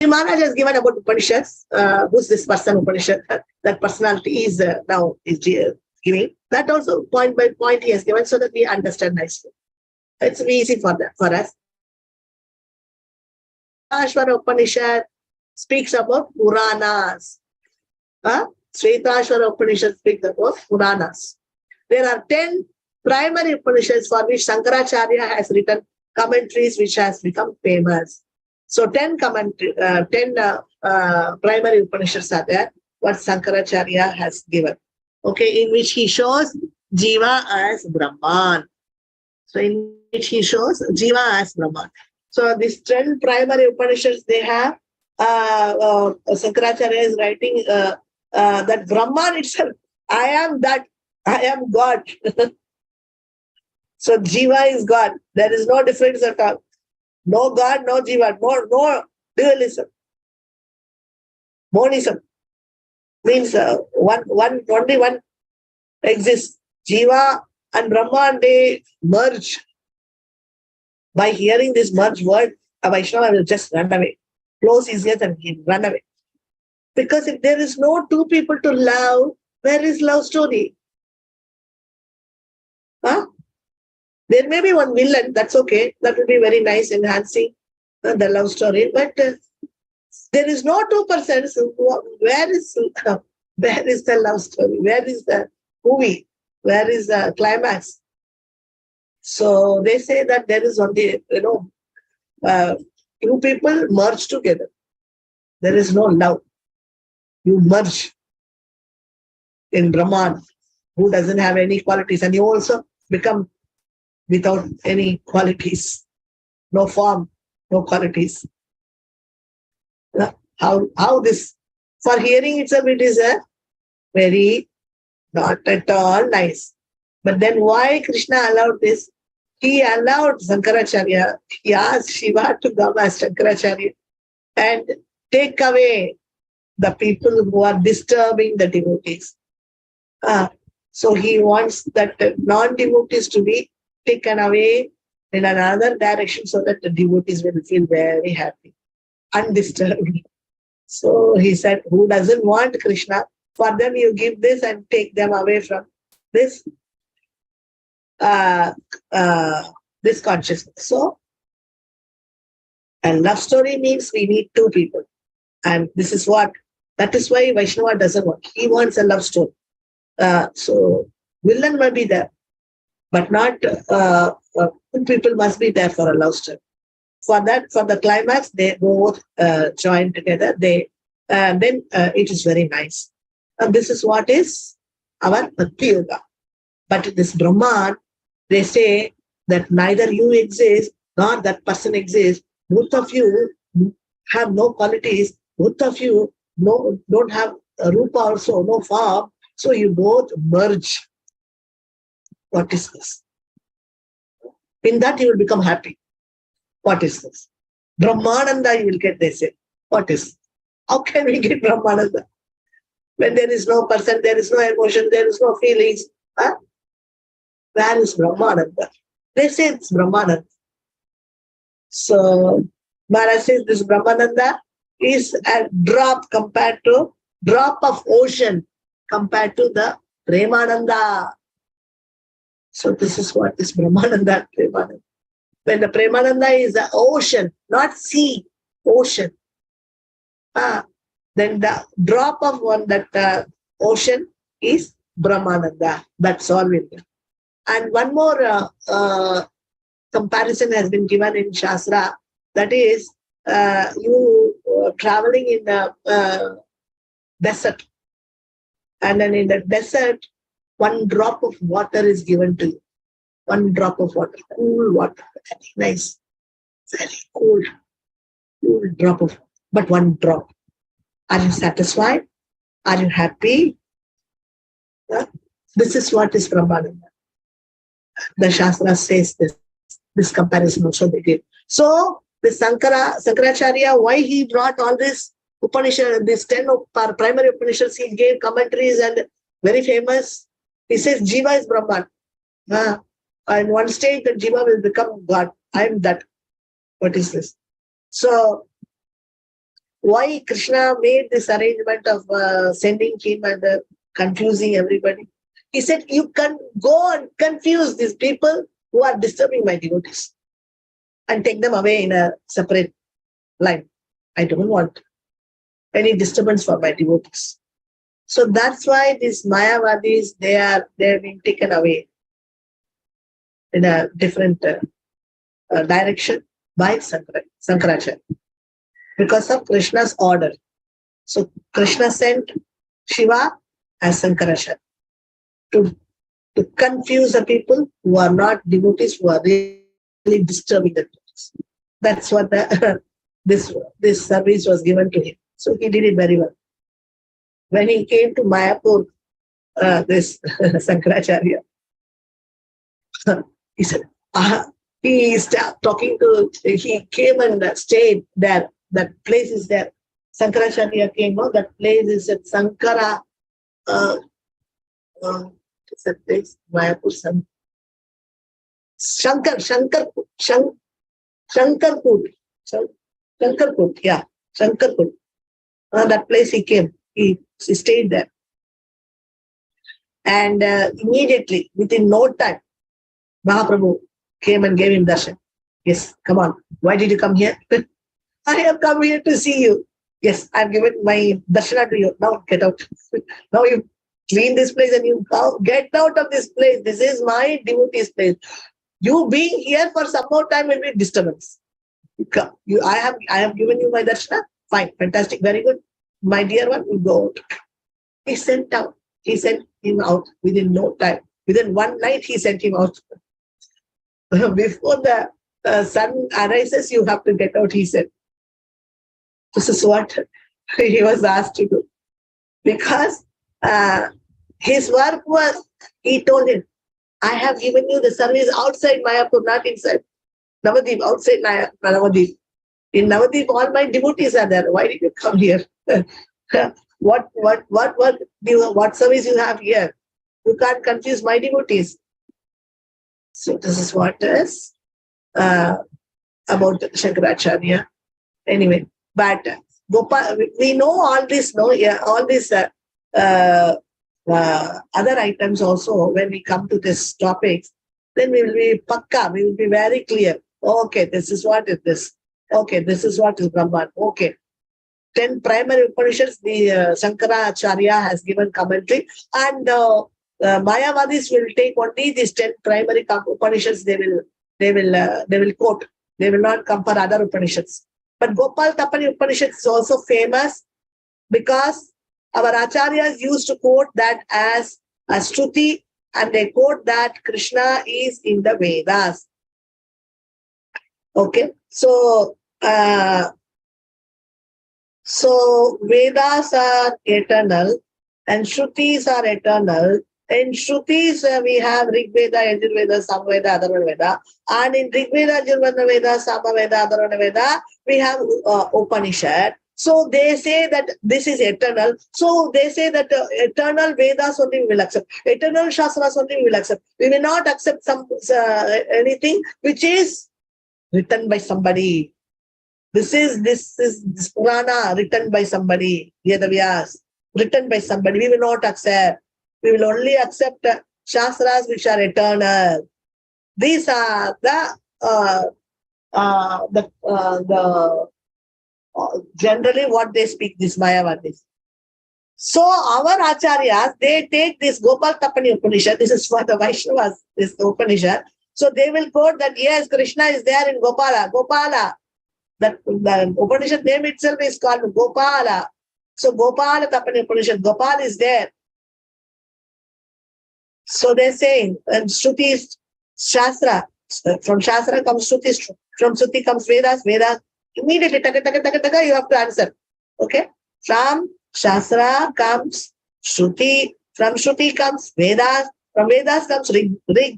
Maharaj has given about Upanishads. Who's this person Upanishad? That personality is now is giving. That also point by point he has given so that we understand nicely. It's easy for us. Ashvara Upanishad speaks about Puranas. Svetashvara Upanishad speaks about Puranas. There are 10 primary Upanishads for which Shankaracharya has written commentaries which has become famous. So 10 primary Upanishads are there, what Shankaracharya has given. Okay, in which he shows Jiva as Brahman. So in which he shows Jiva as Brahman. So these 10 primary Upanishads they have, Shankaracharya is writing that Brahman itself, I am that, I am God. So Jiva is God. There is no difference at all. No God, no Jiva, no dualism. Monism means only one exists. Jiva and Brahman, they merge. By hearing this merged word, a Vaishnava will just run away. Close his ears and he'll run away. Because if there is no 2 people to love, where is love story? There may be one villain, that's okay. That will be very nice, enhancing the love story. But there is no 2 persons. Where is the love story? Where is the movie? Where is the climax? So they say that there is only, 2 people merge together. There is no love. You merge in Brahman, who doesn't have any qualities, and you also become without any qualities, no form, no qualities. How this, for hearing itself, it is a very not at all nice. But then why Krishna allowed this? He allowed Shankaracharya, he asked Shiva to come as Shankaracharya and take away the people who are disturbing the devotees. So he wants that non-devotees to be taken away in another direction so that the devotees will feel very happy, undisturbed. So he said, who doesn't want Krishna? For them, you give this and take them away from this uh, this consciousness. So, a love story means we need two people. And that is why Vaishnava doesn't want. He wants a love story. So, villain might be there, but not good people must be there for a love story. For the climax, they both join together. Then it is very nice. And this is what is our Bhakti Yoga. But in this Brahman, they say that neither you exist nor that person exists. Both of you have no qualities. Both of you don't have a rupa also, no form. So you both merge. What is this? In that you will become happy. What is this? Brahmananda you will get, they say. What is? How can we get Brahmananda? When there is no person, there is no emotion, there is no feelings. Huh? Where is Brahmananda? They say it's Brahmananda. So Maharaj says this Brahmananda is a drop of ocean compared to the Premananda. So this is what is Brahmananda, Premananda. When the Premananda is the ocean, not sea, ocean. Then the drop of that ocean is Brahmananda. That's all we do. And one more comparison has been given in Shastra. That is, you traveling in the desert. And then in the desert, one drop of water is given to you. One drop of water, cool water, very nice, very cool drop of water, but one drop. Are you satisfied? Are you happy? This is what is Brahmananda. The Shastra says this comparison also they did. So the Sankaracharya, why he brought all this Upanishad, these 10 primary Upanishads, he gave commentaries and very famous. He says Jiva is Brahman. And one stage the Jiva will become God. I am that. What is this? So why Krishna made this arrangement of sending him and confusing everybody? He said, you can go and confuse these people who are disturbing my devotees and take them away in a separate line. I don't want any disturbance for my devotees. So that's why these Mayavadis, they're being taken away in a different direction by Sankaracharya because of Krishna's order. So Krishna sent Shiva as Sankaracharya to confuse the people who are not devotees, who are really disturbing the devotees. That's what this service was given to him. So he did it very well. When he came to Mayapur, this Sankaracharya, he said, he started talking to, he came and stayed there. That place is there. Sankaracharya came, no? That place is at Sankara. It's a place, Mayapur, Shankarput, yeah, Shankarput. That place he came. He stayed there. And immediately, within no time, Mahaprabhu came and gave him darshan. Yes, come on. Why did you come here? I have come here to see you. Yes, I've given my darshana to you. Now get out. Now you clean this place and you get out of this place. This is my devotee's place. You being here for some more time will be disturbance. I have given you my darshana. Fine, fantastic, very good. My dear one, you go out. He sent him out within no time. Within one night, he sent him out. Before the sun arises, you have to get out, he said. This is what he was asked to do. Because his work was, he told him, I have given you the service outside Mayapur, not inside Navadip, outside Navadip. In Navadip, all my devotees are there. Why did you come here? What service you have here? You can't confuse my devotees. So this is what is about Shankaracharya. Anyway, but Gopal, we know all this, no? Yeah, all these other items also. When we come to this topics, then we will be pakka. We will be very clear. Okay, this is what is this. Okay, this is what is Brahman. Okay. 10 primary Upanishads, the Shankaracharya has given commentary, and Mayavadis will take only these 10 primary Upanishads. They will quote. They will not compare other Upanishads. But Gopal Tapani Upanishad is also famous because our acharyas used to quote that as a Shruti, and they quote that Krishna is in the Vedas. Okay, so Vedas are eternal and Shrutis are eternal. In Shrutis, we have Rig Veda, Yajur Veda, Samaveda, Atharvana Veda. And in Rig Veda, Yajurveda Veda, Samaveda, Atharvana Veda, we have Upanishad. So they say that this is eternal. So they say that eternal Vedas only we will accept. Eternal Shastras only we will accept. We will not accept anything which is written by somebody. This Purana written by somebody, Vedavyas, written by somebody. We will not accept. We will only accept Shastras which are eternal. These are generally what they speak, this Mayavadis. So our acharyas, they take this Gopal Tapani Upanishad. This is for the Vaishnavas, this Upanishad. So they will quote that yes, Krishna is there in Gopala. Gopala. That the Upanishad name itself is called Gopala. So Gopala Tapani Upanishad, Gopal is there. So they're saying, and Shruti is Shastra. From Shastra comes Shruti, from Shruti comes Vedas, Vedas. Immediately, you have to answer. Okay? From Shastra comes Shruti, from Shruti comes Vedas, from Vedas comes Rig,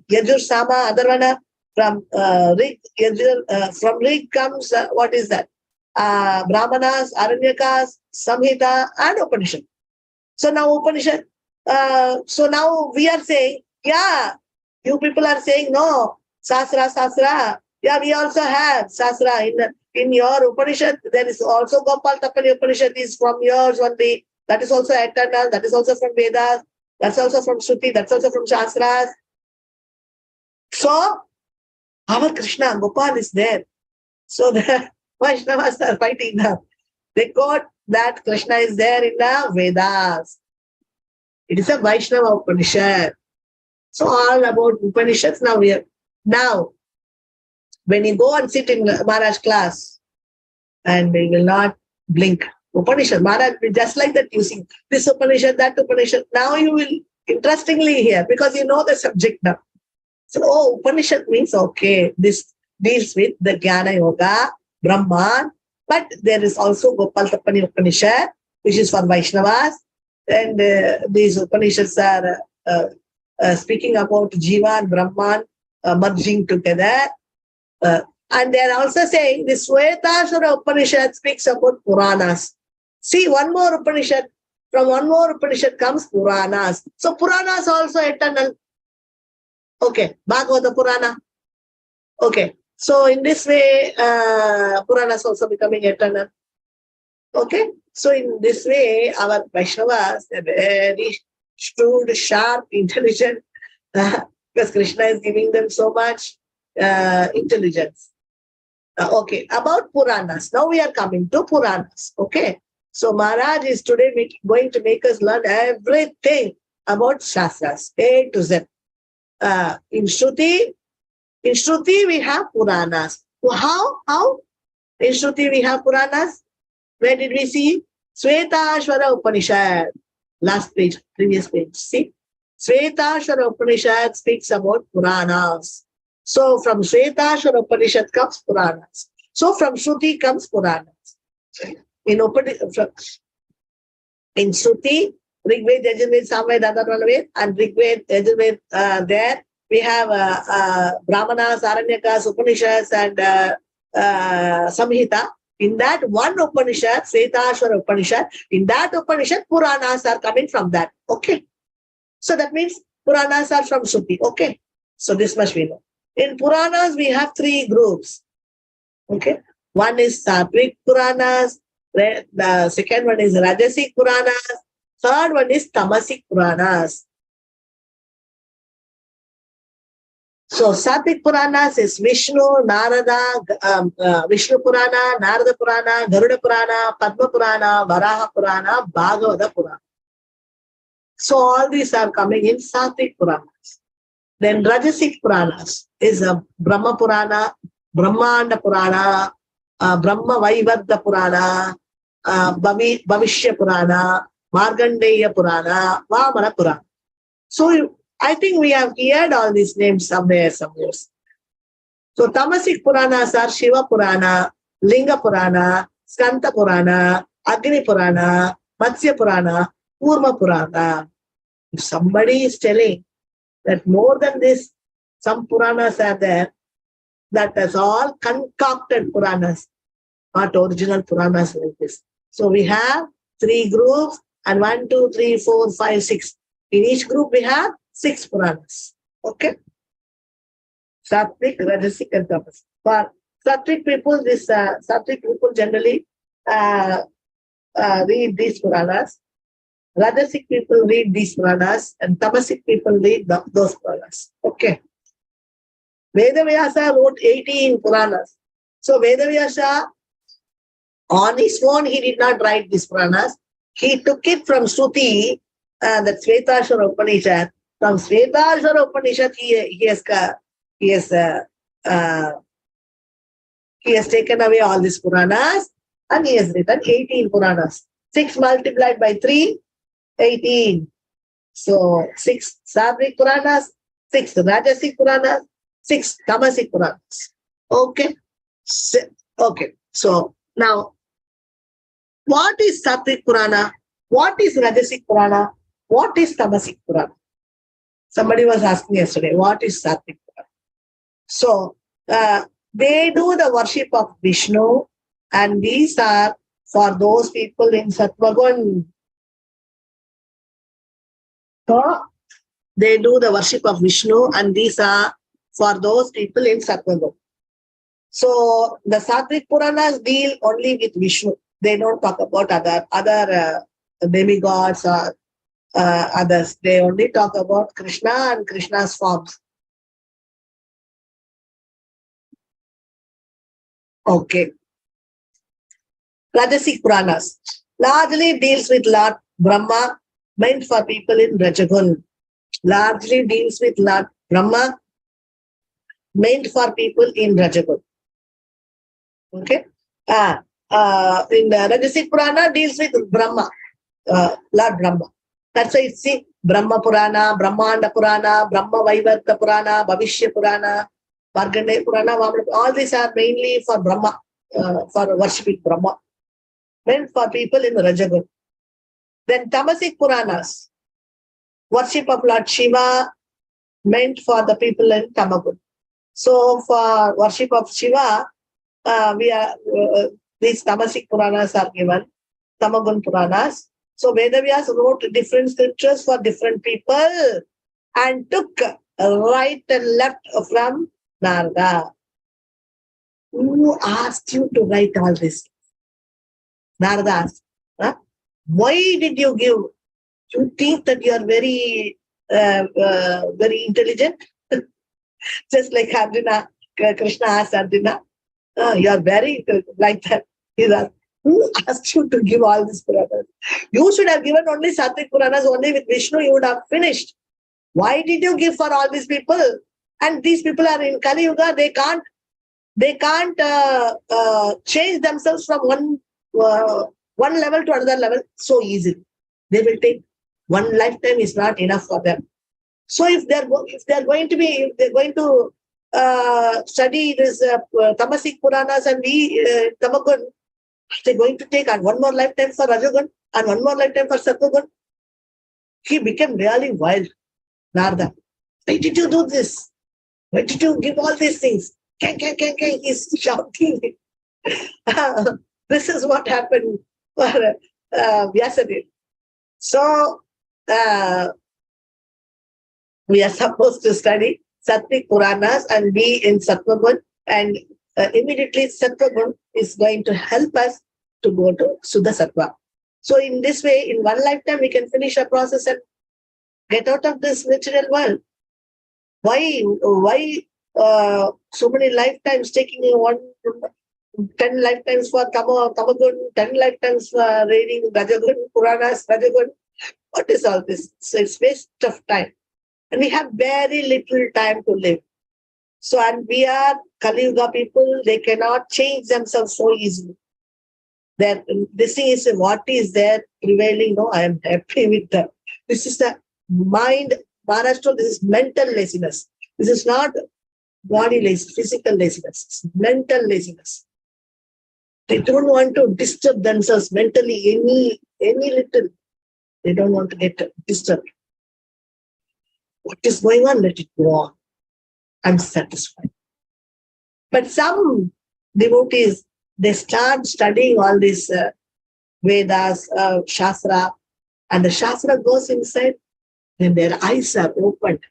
Yajur, Sama, Atharvana. From Rig comes, what is that? Brahmanas, Aranyakas, Samhita, and Upanishad. So now Upanishad, so now we are saying, yeah, you people are saying, no, Sastra. Yeah, we also have Sastra. In your Upanishad, there is also Gopal Tapani Upanishad is from yours only. That is also eternal. That is also from Vedas. That's also from Shruti. That's also from Shastras. So, our Krishna, Gopal is there. So the Vaishnavas are fighting now. They quote that Krishna is there in the Vedas. It is a Vaishnava Upanishad. So all about Upanishads now when you go and sit in Maharaj class and you will not blink. Upanishad, Maharaj will just like that using this Upanishad, that Upanishad. Now you will interestingly hear because you know the subject now. So, Upanishad means, okay, this deals with the Jnana Yoga, Brahman, but there is also Gopal Tapani Upanishad, which is for Vaishnavas. And these Upanishads are speaking about Jiva and Brahman merging together. And they are also saying this Shvetashvara Upanishad speaks about Puranas. See, one more Upanishad, from one more Upanishad comes Puranas. So, Puranas also eternal. Okay, Bhagavata Purana. Okay, so in this way, Puranas also becoming eternal. Okay, so in this way, our Vaishnavas are very shrewd, sharp, intelligent, because Krishna is giving them so much intelligence. Okay, about Puranas. Now we are coming to Puranas. Okay, so Maharaj is today going to make us learn everything about Shastras, A to Z. In Shruti we have Puranas. How? In Shruti we have Puranas. Where did we see? Shvetashvara Upanishad. Last page, previous page. See? Shvetashvara Upanishad speaks about Puranas. So from Shvetashvara Upanishad comes Puranas. So from Shruti comes Puranas. In Shruti, Rig Veda, Yajurveda, Samaveda, Atharvana Veda, and Rig Veda, Yajurveda, there we have Brahmanas, Aranyakas, Upanishads, and Samhita. In that one Upanishad, Shvetashvara Upanishad, in that Upanishad, Puranas are coming from that. Okay. So that means Puranas are from Shruti. Okay. So this much we know. In Puranas, we have three groups. Okay. One is Sattvic Puranas. The second one is Rajasic Puranas. Third one is Tamasic Puranas. So Sattvic Puranas is Vishnu, Narada, Vishnu Purana, Narada Purana, Garuda Purana, Padma Purana, Varaha Purana, Bhagavata Purana. So all these are coming in Sattvic Puranas. Then Rajasic Puranas is Brahma Purana, Brahmanda Purana, Brahma Vaivardha Purana, Bhavishya Purana, Markandeya Purana, Vamana Purana. So I think we have heard all these names somewhere. So Tamasic Puranas are Shiva Purana, Linga Purana, Skanta Purana, Agni Purana, Matsya Purana, Kurma Purana. If somebody is telling that more than this, some Puranas are there, that is all concocted Puranas, not original Puranas like this. So we have three groups and 1, 2, 3, 4, 5, 6. In each group we have 6 Puranas. Okay? Sattvic, Rajasic and Tamasic. For Sattvic people, Sattvic people generally read these Puranas. Rajasic people read these Puranas and Tamasic people read those Puranas. Okay. Vedavyasa wrote 18 Puranas. So Vedavyasa, on his own, he did not write these Puranas. He took it from Shruti, that Svetashvara Upanishad. From Svetashvara Upanishad, he has taken away all these Puranas and he has written 18 Puranas. 6 multiplied by 3, 18. So 6 Sattvic Puranas, 6 Rajasic Puranas, 6 Tamasic Puranas. Okay. Okay. So now, what is Sattvic Purana? What is Rajasic Purana? What is Tamasic Purana? Somebody was asking yesterday, what is Sattvic Purana? So they do the worship of Vishnu, and these are for those people in Sattvagun. So they do the worship of Vishnu, and these are for those people in Sattvagun. So the Sattvic Puranas deal only with Vishnu. They don't talk about other demigods or others. They only talk about Krishna and Krishna's forms. Okay. Rajasic Puranas largely deals with Lord Brahma, meant for people in Rajagun. Largely deals with Lord Brahma, meant for people in Rajagun. Okay. In the Rajasic Purana deals with Brahma, Lord Brahma. That's why it's see Brahma Purana, Brahmanda Purana, Brahma Vaivardha Purana, Bhavishya Purana, Markandeya Purana, all these are mainly for Brahma, for worshipping Brahma, meant for people in Rajagun. Then Tamasic Puranas, worship of Lord Shiva, meant for the people in Tamagun. So for worship of Shiva, these Tamasic Puranas are given, Tamagun Puranas. So Vedavyas wrote different scriptures for different people and took right and left from Narada. Who asked you to write all this? Narada asked. Huh? Why did you give? You think that you are very, very intelligent? Just like Arjuna, Krishna asked Arjuna, you are very like that. He asked, who asked you to give all these Puranas? You should have given only Sattvic Puranas, only with Vishnu, you would have finished. Why did you give for all these people? And these people are in Kali Yuga, they can't change themselves from one level to another level so easily. They will take one lifetime is not enough for them. So if they're going to study this Tamasic Puranas and Tamagun, they're going to take one more lifetime for Rajagun and one more lifetime for Sattvagun. He became really wild. Narada, why did you do this? Why did you give all these things? He's shouting. This is what happened for Vyasadeva. So we are supposed to study Sattvic Puranas and be in Sattvagun, and immediately Sattvagun is going to help us to go to Suddha Sattva. So in this way, in one lifetime, we can finish a process and get out of this material world. Why so many lifetimes taking 10 lifetimes for Tamagun, 10 lifetimes for reading Rajagun, Puranas, Rajagun? What is all this? So it's waste of time. And we have very little time to live. So, and we are Kali Yuga people, they cannot change themselves so easily. This thing is what is there prevailing. No, I am happy with that. This is the mind, Maharashtra, this is mental laziness. This is not body laziness, physical laziness, it's mental laziness. They don't want to disturb themselves mentally any little. They don't want to get disturbed. What is going on? Let it go on. I'm satisfied. But some devotees, they start studying all these Vedas, Shastra, and the Shastra goes inside, and their eyes are opened.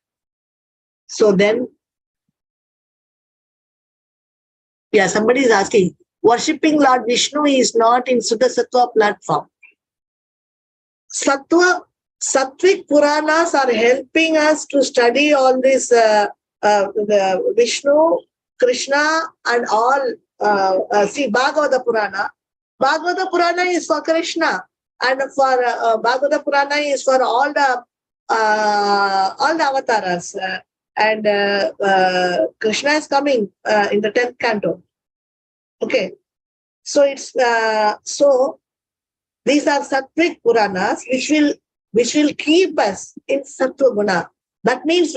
So then, yeah, somebody is asking, worshipping Lord Vishnu is not in Suddha Sattva platform. Sattvic Puranas are helping us to study all this the Vishnu, Krishna, and all. See, Bhagavata Purana. Bhagavata Purana is for Krishna, and for Bhagavata Purana is for all the avatars. And Krishna is coming in the 10th canto. Okay, so it's so these are Sattvic Puranas which will keep us in Sattva Guna. That means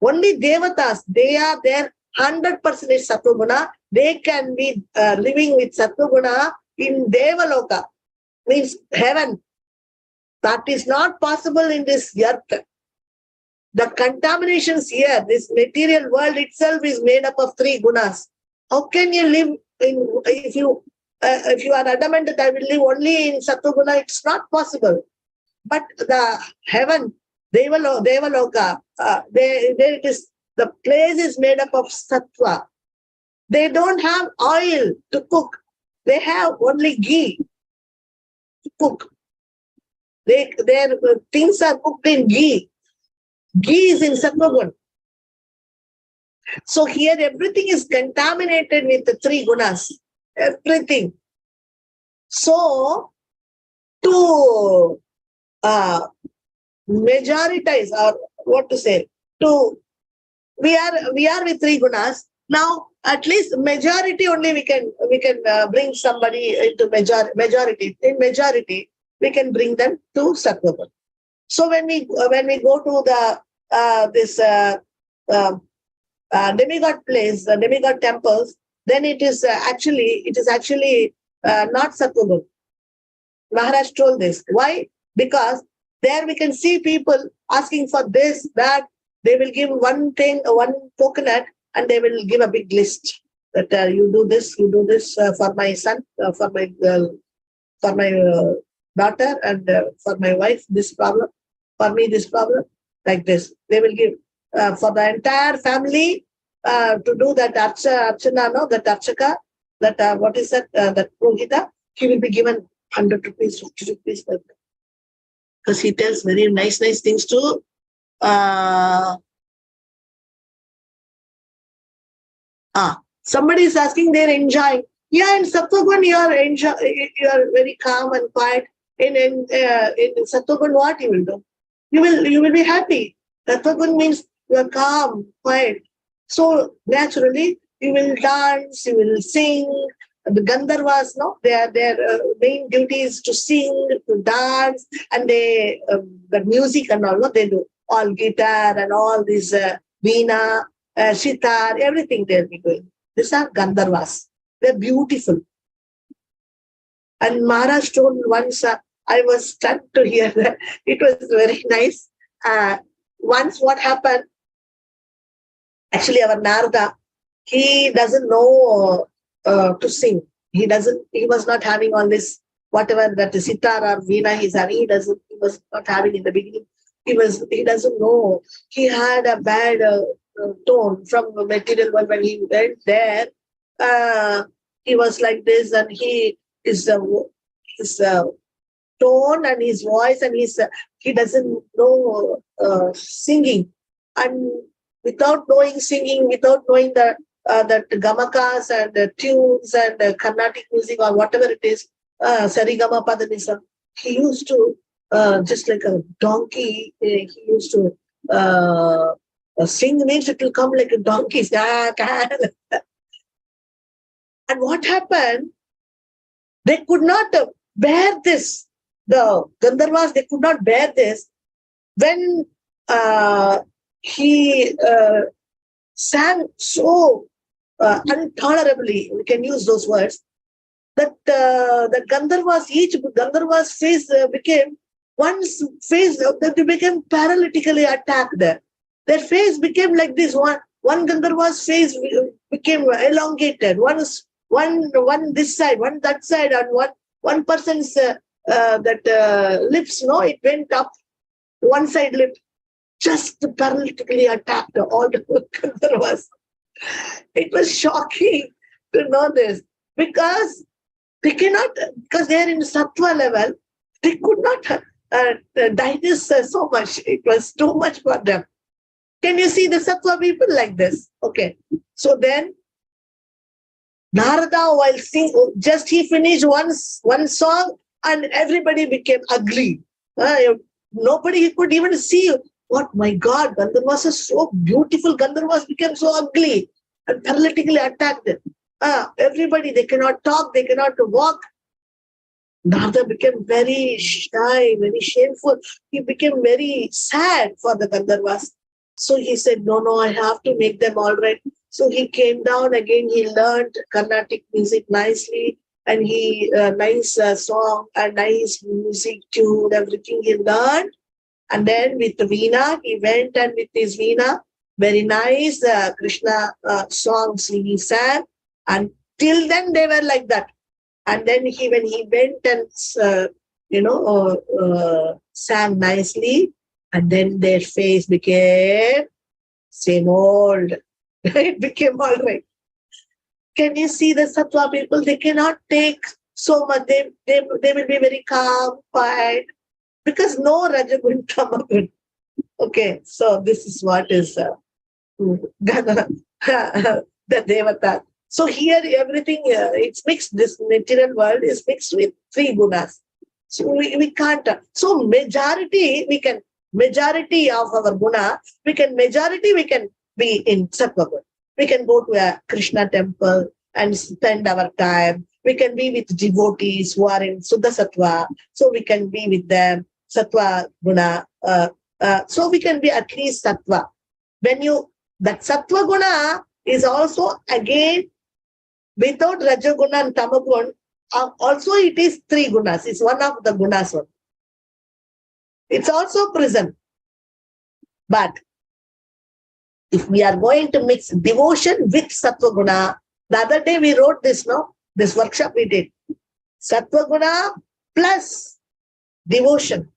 only Devatas, they are there 100% Sattva Guna. They can be living with Sattva Guna in Devaloka, means heaven. That is not possible in this earth. The contaminations here, this material world itself is made up of 3 gunas. How can you live if you are adamant that I will live only in Sattva Guna? It's not possible. But the heaven, Devaloka, the place is made up of Sattva. They don't have oil to cook. They have only ghee to cook. Their things are cooked in ghee. Ghee is in Sattva Guna. So here everything is contaminated with the 3 gunas. Everything. So to majoritize, or what to say, we are with 3 gunas. Now at least majority only we can bring somebody into majority. In majority we can bring them to Sattva Guna. So when we go to the this demigod place, the demigod temples, then it is actually not Sattva Guna. Maharaj told this. Why? Because there we can see people asking for this, that. They will give one coconut, and they will give a big list that you do this for my son, for my girl, for my daughter, and for my wife, this problem, for me, this problem, like this. They will give for the entire family to do that archana, no, that archaka, that what is that, that Purohita, he will be given 100 rupees, 50 rupees, because he tells very nice things to somebody is asking, they're enjoying. Yeah, in Sattva Guna you are very calm and quiet. In Sattva Guna, what you will do? You will be happy. Sattva Guna means you are calm, quiet. So naturally you will dance, you will sing. The Gandharvas, no, their main duty is to sing, to dance, and the music and all, no, they do all guitar and all this veena, sitar, everything they'll be doing. These are Gandharvas. They're beautiful. And Maharaj told once, I was stunned to hear that. It was very nice. Once what happened, actually our Narada, he doesn't know to sing. He was not having all this, whatever that sitar or veena he's having, he was not having in the beginning. He doesn't know. He had a bad tone from the material world when he went there. He was like this, and his tone and his voice and he doesn't know singing, and without knowing singing, without knowing the that gamakas and tunes and Carnatic music or whatever it is, sarigama padanisam, he used to just like a donkey. He used to sing means it will come like a donkey. And what happened? They could not bear this. The Gandharvas, they could not bear this. When he sang so intolerably, we can use those words, that the Gandharvas, each Gandharva's face became, one's face, they became paralytically attacked. Their face became like this. One Gandharva's face became elongated. One this side, one that side, and one person's lips, it went up, one side lip, just paralytically attacked all the Gandharvas. It was shocking to know this, because they cannot, because they are in sattva level, they could not digest so much. It was too much for them. Can you see the sattva people like this? Okay. So then, Narada, while singing, just he finished one song and everybody became ugly. Nobody could even see. What, my God, Gandharvas are so beautiful. Gandharvas became so ugly and paralytically attacked. Everybody, they cannot talk, they cannot walk. Narada became very shy, very shameful. He became very sad for the Gandharvas. So he said, no, I have to make them all right. So he came down again, he learned Carnatic music nicely, and nice song and nice music tune, everything he learned. And then with Veena, he went and with his Veena, very nice Krishna songs he sang. And till then they were like that. And then when he went and, sang nicely, and then their face became same old. It became all right. Can you see the sattva people? They cannot take so much. They will be very calm, quiet, because no rajagun, tamagun. Okay, so this is what is the devata. So here everything, it's mixed. This material world is mixed with three gunas. So we can't. So majority of our guna, we can be in sattva guna. We can go to a Krishna temple and spend our time. We can be with devotees who are in Suddha Sattva. So we can be with them, Sattva Guna. So we can be at least Sattva. That Sattva Guna is also again without Rajaguna and Tamagun. Also it is three gunas. It's one of the gunas. It's also prison. But if we are going to mix devotion with Sattva Guna, the other day we wrote this, this workshop we did. Sattva Guna plus devotion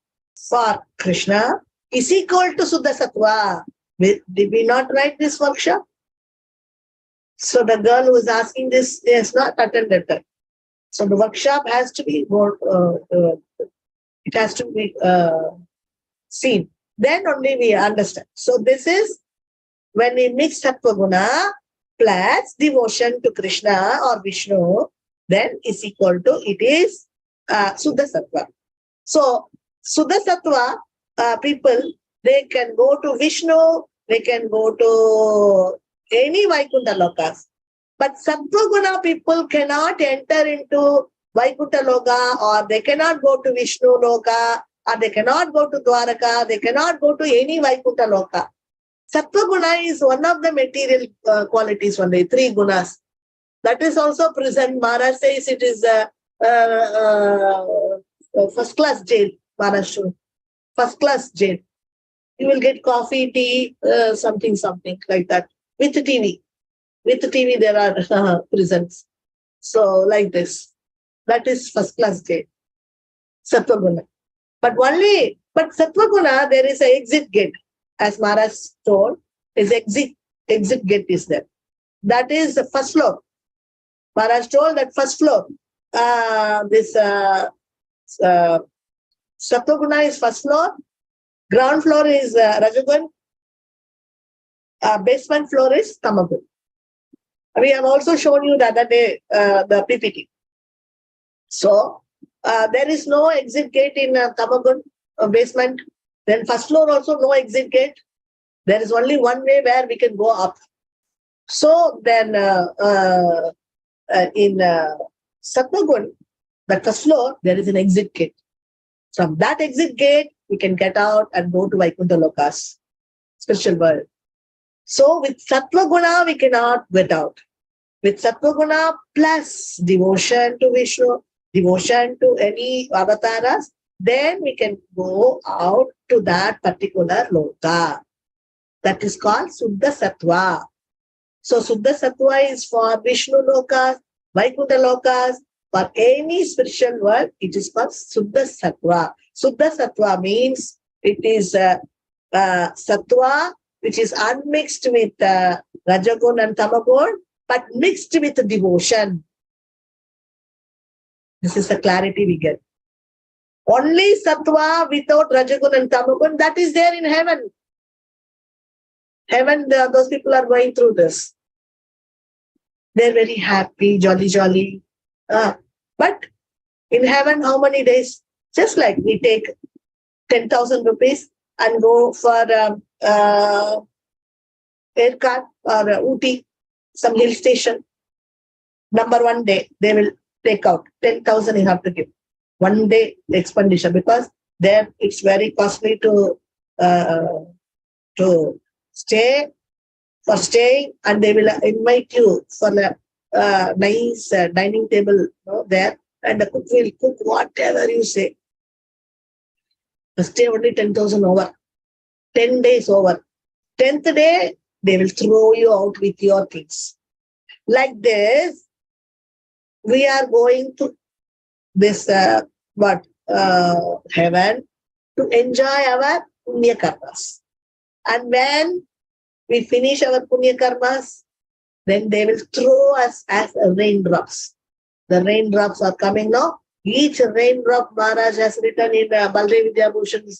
for Krishna is equal to Suddha Sattva. Did we not write this workshop? So the girl who is asking this has not attended that. So the workshop has to be more, it has to be seen. Then only we understand. So this is when we mix Sattva Guna plus devotion to Krishna or Vishnu, then is equal to, it is Suddha Sattva. So Suddha Sattva people, they can go to Vishnu, they can go to any Vaikuntha lokas. But Sattva Guna people cannot enter into Vaikuntha loka, or they cannot go to Vishnu loka, or they cannot go to Dwaraka, they cannot go to any Vaikuntha loka. Sattva Guna is one of the material qualities only, three gunas. That is also prison. Maharaj says it is first class jail, Maharaj. First class jail. You will get coffee, tea, something like that. With the TV. With the TV there are prisons. So like this. That is first class jail. Sattva Guna. But only But Sattva Guna, there is an exit gate. As Maharaj told, is exit gate is there. That is the first floor. Maharaj told that first floor. Sattva Guna is first floor. Ground floor is Rajagun. Basement floor is Tamagun. We have also shown you the other day the PPT. So there is no exit gate in Tamagun basement. Then first floor also no exit gate. There is only one way where we can go up. So then in Sattvagun, the first floor, there is an exit gate. From that exit gate, we can get out and go to Vaikuntha Lokas, spiritual world. So with Sattva Guna, we cannot get out. With Sattva Guna plus devotion to Vishnu, devotion to any avatars, then we can go out to that particular loka. That is called Suddha Sattva. So Suddha Sattva is for Vishnu Lokas, Vaikuntha Lokas, for any spiritual world, it is called Suddha Sattva. Suddha Sattva means it is Sattva which is unmixed with Rajagun and Tamagun, but mixed with devotion. This is the clarity we get. Only Sattva without Rajagun and Tamagun, that is there in heaven. Heaven, those people are going through this. They're very happy, jolly. But in heaven, how many days? Just like we take 10,000 rupees and go for aircard or Ooty, some hill station. Number 1 day, they will take out 10,000 you have to give. 1 day expenditure, because there it's very costly to stay, for staying, and they will invite you for the nice dining table there, and the cook will cook whatever you say. Stay only 10,000 over. 10 days over. 10th day, they will throw you out with your things. Like this, we are going to this heaven to enjoy our punya karmas. And when we finish our punya karmas, then they will throw us as raindrops. The raindrops are coming now. Each raindrop, Maharaj has written in Baldev Vidya Bhushan's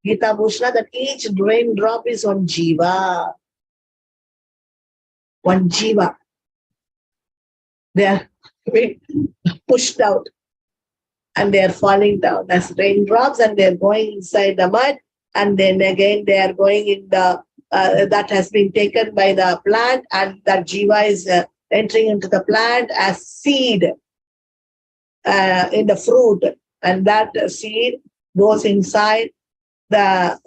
Gita Bhushana that each raindrop is one jiva. One jiva. They are being pushed out and they are falling down as raindrops, and they are going inside the mud, and then again they are going in the that has been taken by the plant, and that jiva is entering into the plant as seed in the fruit, and that seed goes inside the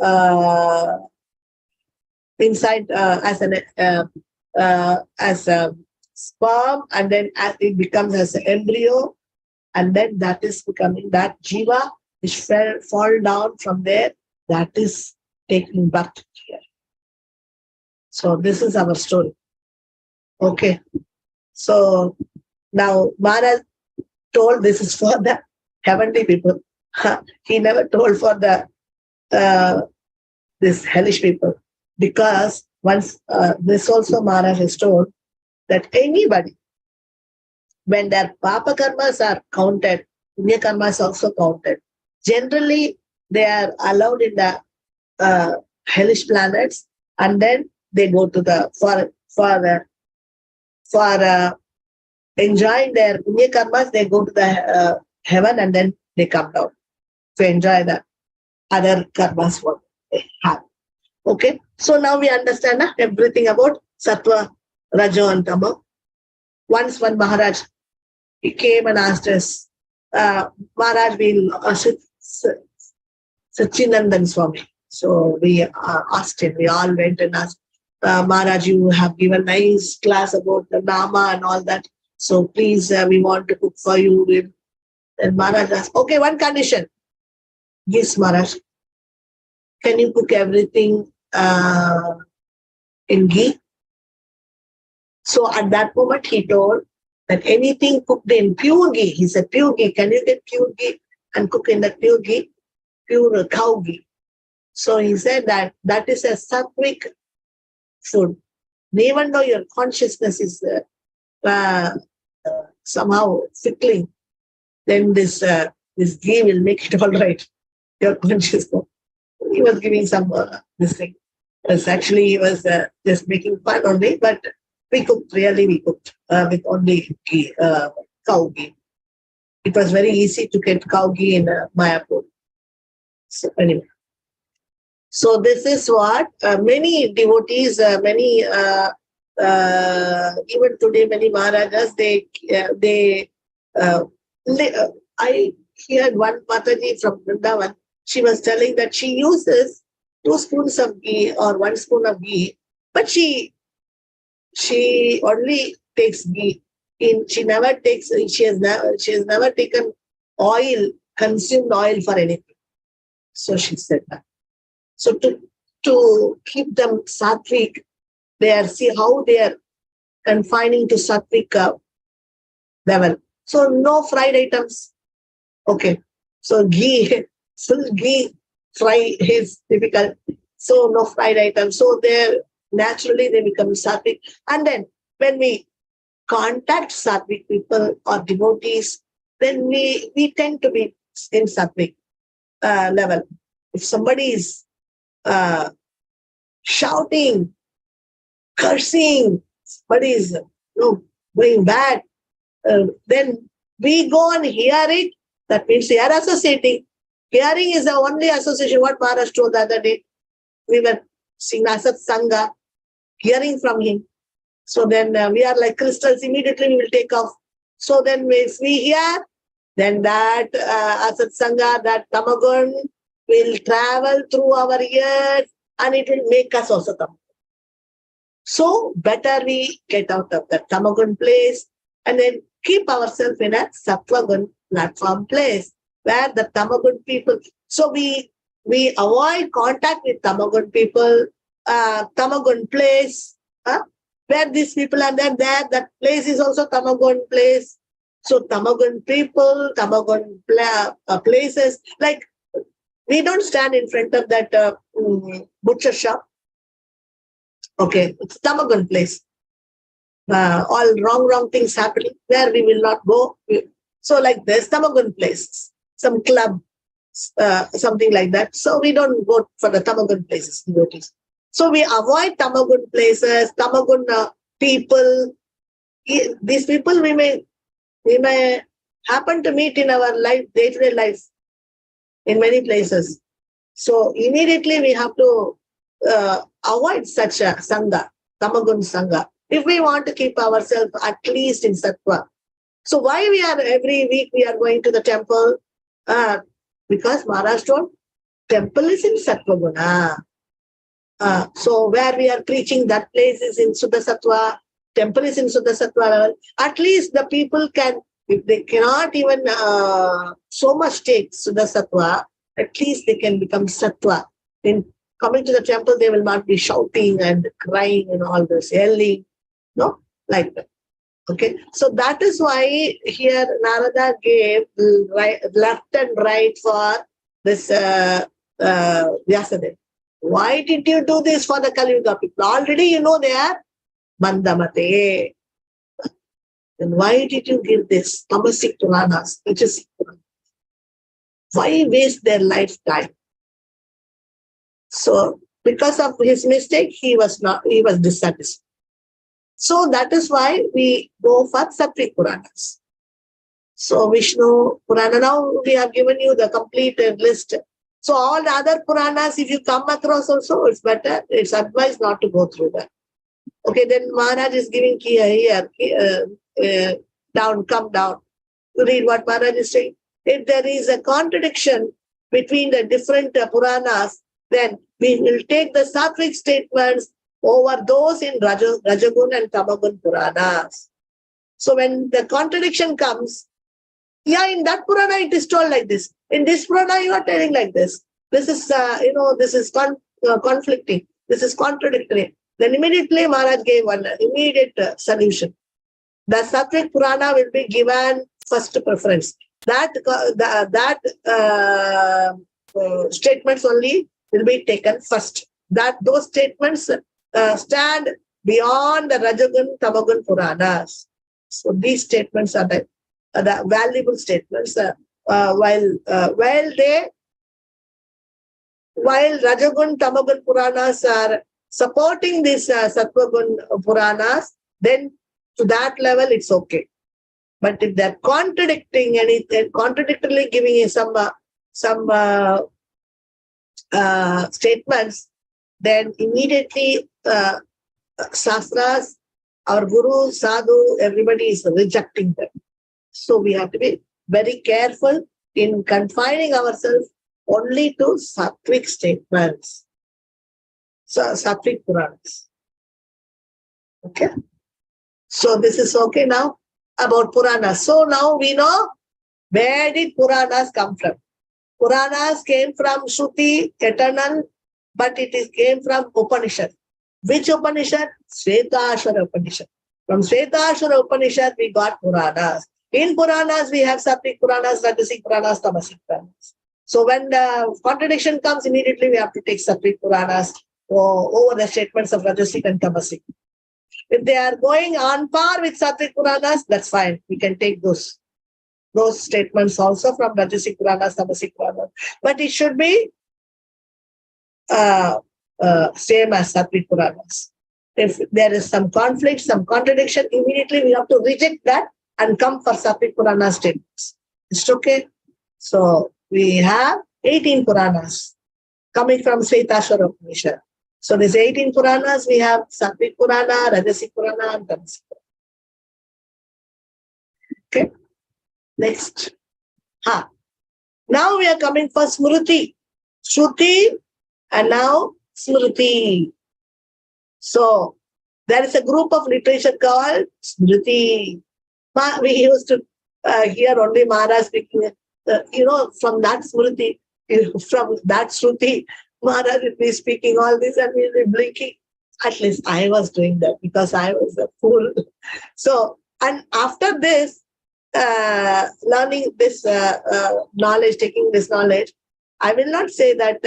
as a sperm, and then as it becomes as an embryo, and then that is becoming that jiva which fall down from there, that is taking birth here. So this is our story. Okay. So now Maharaj told this is for the heavenly people. He never told for the this hellish people, because once this also Maharaj has told that anybody, when their papa karmas are counted, punya karmas also counted. Generally, they are allowed in the hellish planets, and then they go to the for enjoying their punya karmas. They go to the heaven, and then they come down to enjoy the other karmas what they have. Okay, so now we understand everything about Sattva, Raja, and Tama. Once one Maharaj, he came and asked us, Maharaj, we'll Sachinandan Swami. So we asked him, we all went and asked, Maharaj, you have given nice class about the Nama and all that. So please, we want to cook for you. And Maharaj asked, okay, one condition. Yes, Maharaj. Can you cook everything in ghee? So at that moment, he told that anything cooked in pure ghee, he said, pure ghee, can you get pure ghee and cook in that pure ghee? pure cow ghee. So he said that is a sattvic food. Even though your consciousness is somehow fickling, then this ghee will make it all right. Your consciousness. He was giving some this thing. He was just making fun only, but we cooked with only ghee, cow ghee. It was very easy to get cow ghee in Mayapur. So anyway, so this is what many devotees, even today, many Maharajas, I heard one Mataji from Vrindavan. She was telling that she uses 2 spoons of ghee or 1 spoon of ghee, but she only takes ghee. She has never taken consumed oil for anything. So she said that. So to keep them sattvic, see how they are confining to sattvic level. So no fried items. Okay. So ghee, full ghee fry is difficult. So no fried items. So naturally they become sattvic. And then when we contact sattvic people or devotees, then we tend to be in sattvic level. If somebody is shouting, cursing, somebody is going bad, then we go and hear it. That means we are associating. Hearing is the only association. What Maharaj told the other day, we were seeing Asat Sangha, hearing from him. So then we are like crystals, immediately we will take off. So then if we hear, then that Asat Sangha, that Tamagun will travel through our ears and it will make us also Tamagun. So better we get out of that Tamagun place and then keep ourselves in a Sattvagun platform place where the Tamagun people. So we avoid contact with Tamagun people, Tamagun place, where these people are there, that place is also Tamagun place. So Tamagun people, Tamagun places, like we don't stand in front of that butcher shop. Okay, it's Tamagun place. All wrong things happening where we will not go. So like this Tamagun places, some club, something like that. So we don't go for the Tamagun places, devotees. So we avoid Tamagun places, Tamagun people. These people we may happen to meet in our life, day-to-day life, in many places. So immediately we have to avoid such a Sangha, Tamagun Sangha, if we want to keep ourselves at least in Sattva. So why every week we are going to the temple? Because Maharaj told, temple is in Sattva Guna. So where we are preaching, that place is in Suddha Sattva, temple is in Suddha Sattva level. At least the people can, if they cannot even so much take Suddha Sattva, at least they can become Sattva. In coming to the temple, they will not be shouting and crying and all this, yelling, no, like that. Okay, so that is why here Narada gave left and right for this Vyasadeva. Why did you do this for the Kali Yuga people? Already you know they are Mandamate. Then why did you give this Tamasic Puranas? Why waste their lifetime? So because of his mistake, he was dissatisfied. So that is why we go for Sattvic Puranas. So Vishnu Purana, now we have given you the complete list. So all the other Puranas, if you come across also, it's better. It's advised not to go through that. Okay, then Maharaj is giving here, come down. You read what Maharaj is saying. If there is a contradiction between the different Puranas, then we will take the Sattvic statements over those in Rajagun and Tamagun Puranas. So when the contradiction comes, in that Purana it is told like this. In this Purana you are telling like this. This is, this is conflicting. This is contradictory. Then immediately Maharaj gave one immediate solution. The Sattvic Purana will be given first preference. That statements only will be taken first. That those statements stand beyond the Rajagun, Tamagun Puranas. So these statements are the valuable statements. While Rajagun, Tamagun Puranas are supporting these Sattvagun Puranas, then to that level it's okay. But if they're contradicting anything, contradictorily giving some statements, then immediately Shastras, our Guru, Sadhu, everybody is rejecting them. So we have to be very careful in confining ourselves only to Sattvic statements. So Sattvic Puranas. Okay. So this is okay now about Puranas. So now we know where did Puranas come from. Puranas came from Shruti, eternal, but came from Upanishad. Which Upanishad? Shvetashvara Upanishad. From Shvetashvara Upanishad we got Puranas. In Puranas we have Sattvic Puranas, Rajasic Puranas, Tamasic Puranas. So when the contradiction comes, immediately we have to take Sattvic Puranas over the statements of Rajasic and Tamasic. If they are going on par with Sattvic Puranas, that's fine. We can take those statements also from Rajasic Puranas, Tamasic Puranas. But it should be same as Sattvic Puranas. If there is some conflict, some contradiction, immediately we have to reject that and come for Sattvic Purana statements. It's okay. So we have 18 Puranas coming from Shvetashvara Upanishad. So these 18 Puranas, we have Sattvic Purana, Rajasic Purana, and Tamasic Purana. Okay. Next. Now we are coming for Smriti. Shruti and now Smriti. So there is a group of literature called Smriti. We used to hear only Maharaj speaking, from that Smriti, from that Shruti, Maharaj will be speaking all this and we'll be blinking. At least I was doing that because I was a fool. So, and after this, learning this knowledge, taking this knowledge, I will not say that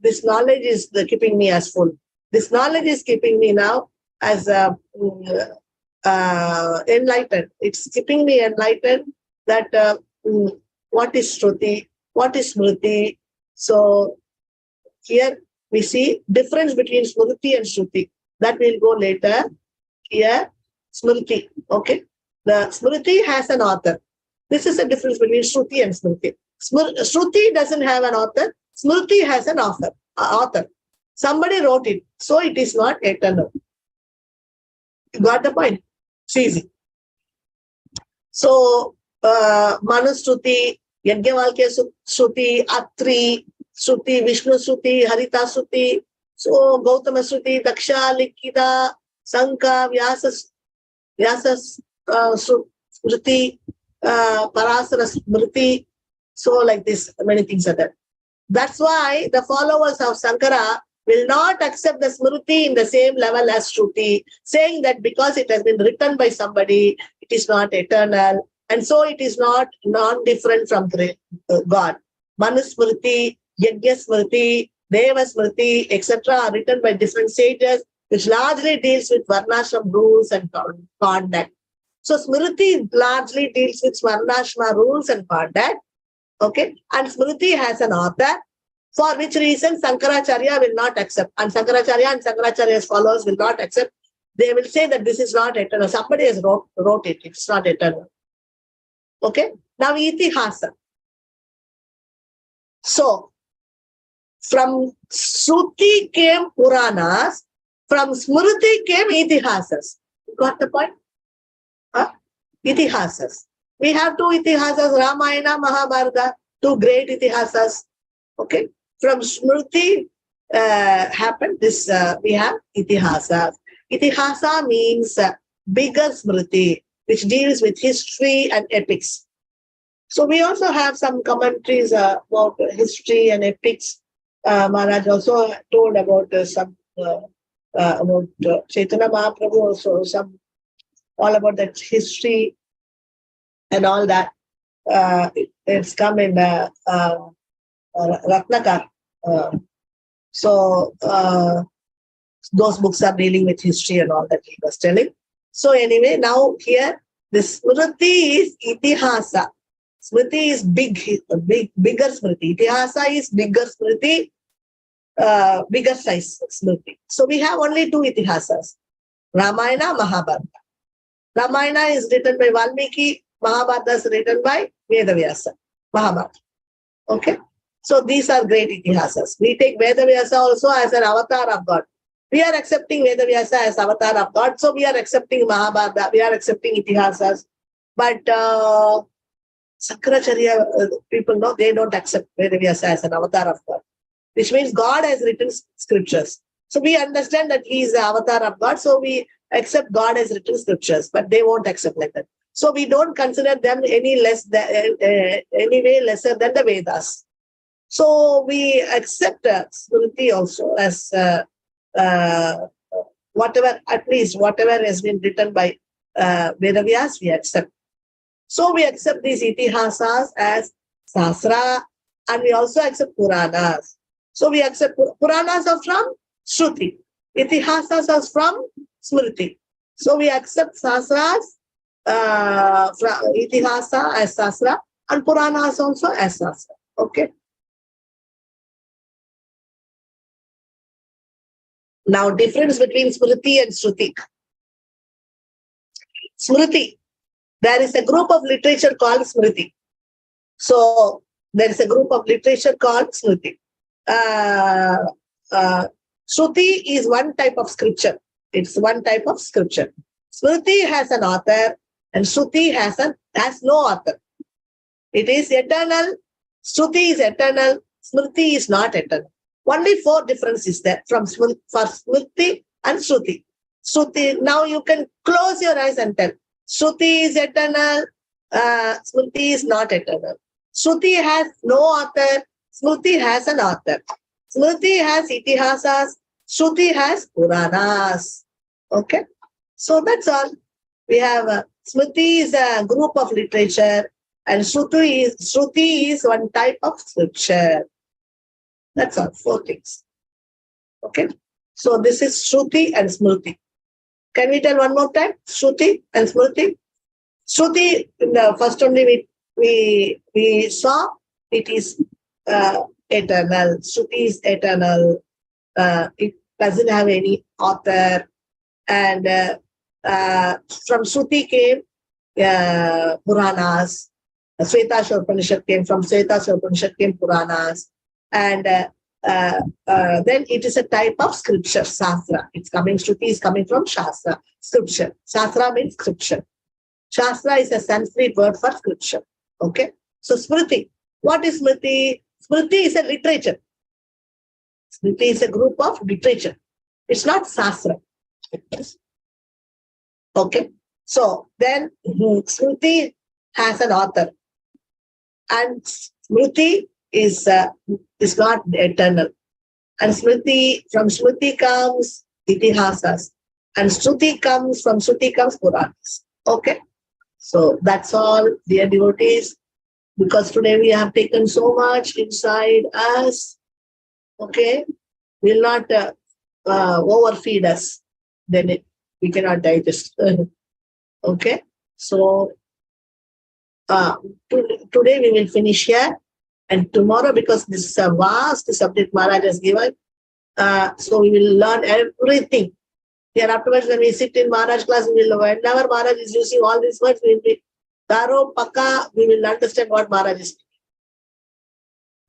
this knowledge is keeping me as full. This knowledge is keeping me now as enlightened. It's keeping me enlightened that what is Shruti, what is Smriti. So here we see difference between Smriti and Shruti. That will go later. Here, Smriti. Okay. The Smriti has an author. This is the difference between Shruti and Smriti. Shruti doesn't have an author. Smriti has an author. Somebody wrote it. So it is not eternal. You got the point? It's easy. So, Manushruti, Yajnavalkya Shruti, Atri Shruti, Vishnu Shruti, Harita Shruti, so Gautama Shruti, Daksha, Likita, Sanka, Vyasa Shruti, Parasara Smriti. So like this, many things are there. That's why the followers of Sankara will not accept the Smriti in the same level as Shruti, saying that because it has been written by somebody, it is not eternal, and so it is not non-different from God. Manusmriti, Yajna Smriti, Deva Smriti, etc. are written by different sages, which largely deals with Varnashram rules and conduct. So Smriti largely deals with Varnashram rules and conduct. Okay, and Smriti has an author, for which reason Sankaracharya will not accept. And Sankaracharya and Sankaracharya's followers will not accept. They will say that this is not eternal. Somebody has wrote it. It's not eternal. Okay. Now Itihasa. So from Shruti came Puranas. From Smriti came Itihasas. You got the point? Itihasas. We have two Itihasas, Ramayana, Mahabharata, two great Itihasas. Okay. From Smriti happened this, we have Itihasa. Itihasa means bigger Smriti, which deals with history and epics. So we also have some commentaries about history and epics. Maharaj also told about about Chaitanya Mahaprabhu also, all about that history and all that. It's come in Ratnakar. So those books are dealing with history and all that he was telling. So anyway, now here, this Smriti is Itihasa. Smriti is bigger Smriti. Itihasa is bigger Smriti, bigger size Smriti. So we have only two Itihasas, Ramayana, Mahabharata. Ramayana is written by Valmiki, Mahabharata is written by Vedavyasa, Mahabharata. Okay? So these are great Itihasas. We take Vedavyasa also as an avatar of God. We are accepting Vedavyasa as avatar of God. So we are accepting Mahabharata, we are accepting Itihasas. But Sankaracharya people, no, they don't accept Vedavyasa as an avatar of God, which means God has written scriptures. So we understand that he is the avatar of God. So we accept God has written scriptures, but they won't accept like that. So we don't consider them any way lesser than the Vedas. So we accept Smriti also as whatever, at least whatever has been written by Vedavyas, we accept. So we accept these Itihasas as Sasra, and we also accept Puranas. So we accept Puranas are from Shruti. Itihasas are from Smriti. So we accept Sasras, Itihasa as Sasra, and Puranas also as Sasra. Okay. Now, difference between Smriti and Shruti. Smriti, there is a group of literature called Smriti. So, there is a group of literature called Smriti. Shruti is one type of scripture. It's one type of scripture. Smriti has an author and Shruti has no author. It is eternal. Shruti is eternal. Smriti is not eternal. Only 4 differences there for Smriti and Shruti. Shruti, now you can close your eyes and tell. Shruti is eternal. Smriti is not eternal. Shruti has no author. Smriti has an author. Smriti has Itihasas. Shruti has Puranas. Okay. So that's all. We have Smriti is a group of literature and Shruti is one type of scripture. That's all. 4 things. Okay. So this is Shruti and Smriti. Can we tell one more time? Shruti and Smriti. Shruti, in the first only we saw it is eternal. Shruti is eternal. It doesn't have any author. And from Shruti came Puranas. Svetaswara Upanishad came from Svetaswara Upanishad came Puranas. And then it is a type of scripture, Shastra. It's coming, Shruti is coming from Shastra, scripture. Shastra means scripture. Shastra is a Sanskrit word for scripture. Okay. So Smriti. What is Smriti? Smriti is a literature. Smriti is a group of literature. It's not Shastra. Okay. So then Smriti has an author. And Smriti is not eternal. And Smriti, from Smriti comes Itihasas. And Shruti comes, from Shruti comes Puranas. Okay. So that's all, dear devotees. Because today we have taken so much inside us. Okay. Will not overfeed us. Then we cannot digest. Okay. So today we will finish here. And tomorrow, because this is a vast subject Maharaj has given, so we will learn everything. Here afterwards, when we sit in Maharaj class, we will, whenever Maharaj is using all these words, we will be thorough, pakka, we will understand what Maharaj is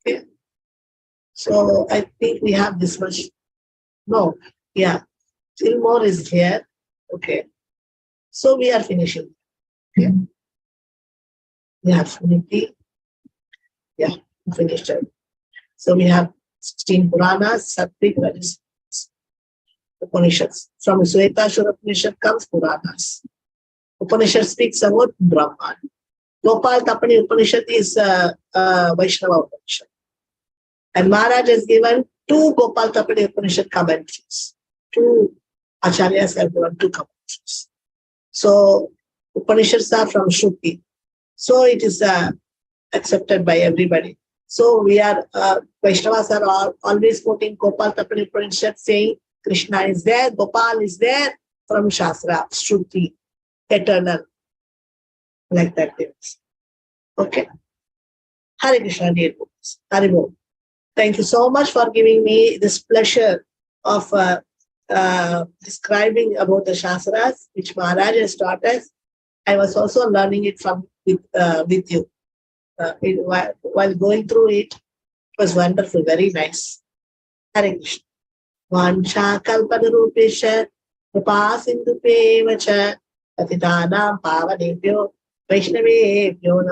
doing. Okay. So I think we have this much. No, yeah, still more is here. Okay. So we are finishing. Okay. We have Smriti. Yeah, finished it. So we have 16 Puranas, Sattvic, Rajas, Upanishads. From Svetaswara Upanishad comes Puranas. Upanishad speaks about Brahman. Gopal Tapani Upanishad is Vaishnava Upanishad. And Maharaj has given 2 Gopal Tapani Upanishad commentaries. 2 Acharyas have given 2 commentaries. So Upanishads are from Shruti. So it is accepted by everybody. So we are, Vaishnavas are always quoting Gopal Tapani Upanishad saying, Krishna is there, Gopal is there from Shastra, Shruti, eternal. Like that. Okay. Hare Krishna, dear books. Hare Bol. Thank you so much for giving me this pleasure of describing about the Shastras, which Maharaj has taught us. I was also learning it from with you. While going through it, it was wonderful, very nice. Hare Krishna. Vansha kalpadarupesha kripa sindhupeva cha patitanam pavanebhyo vaishnavebhyo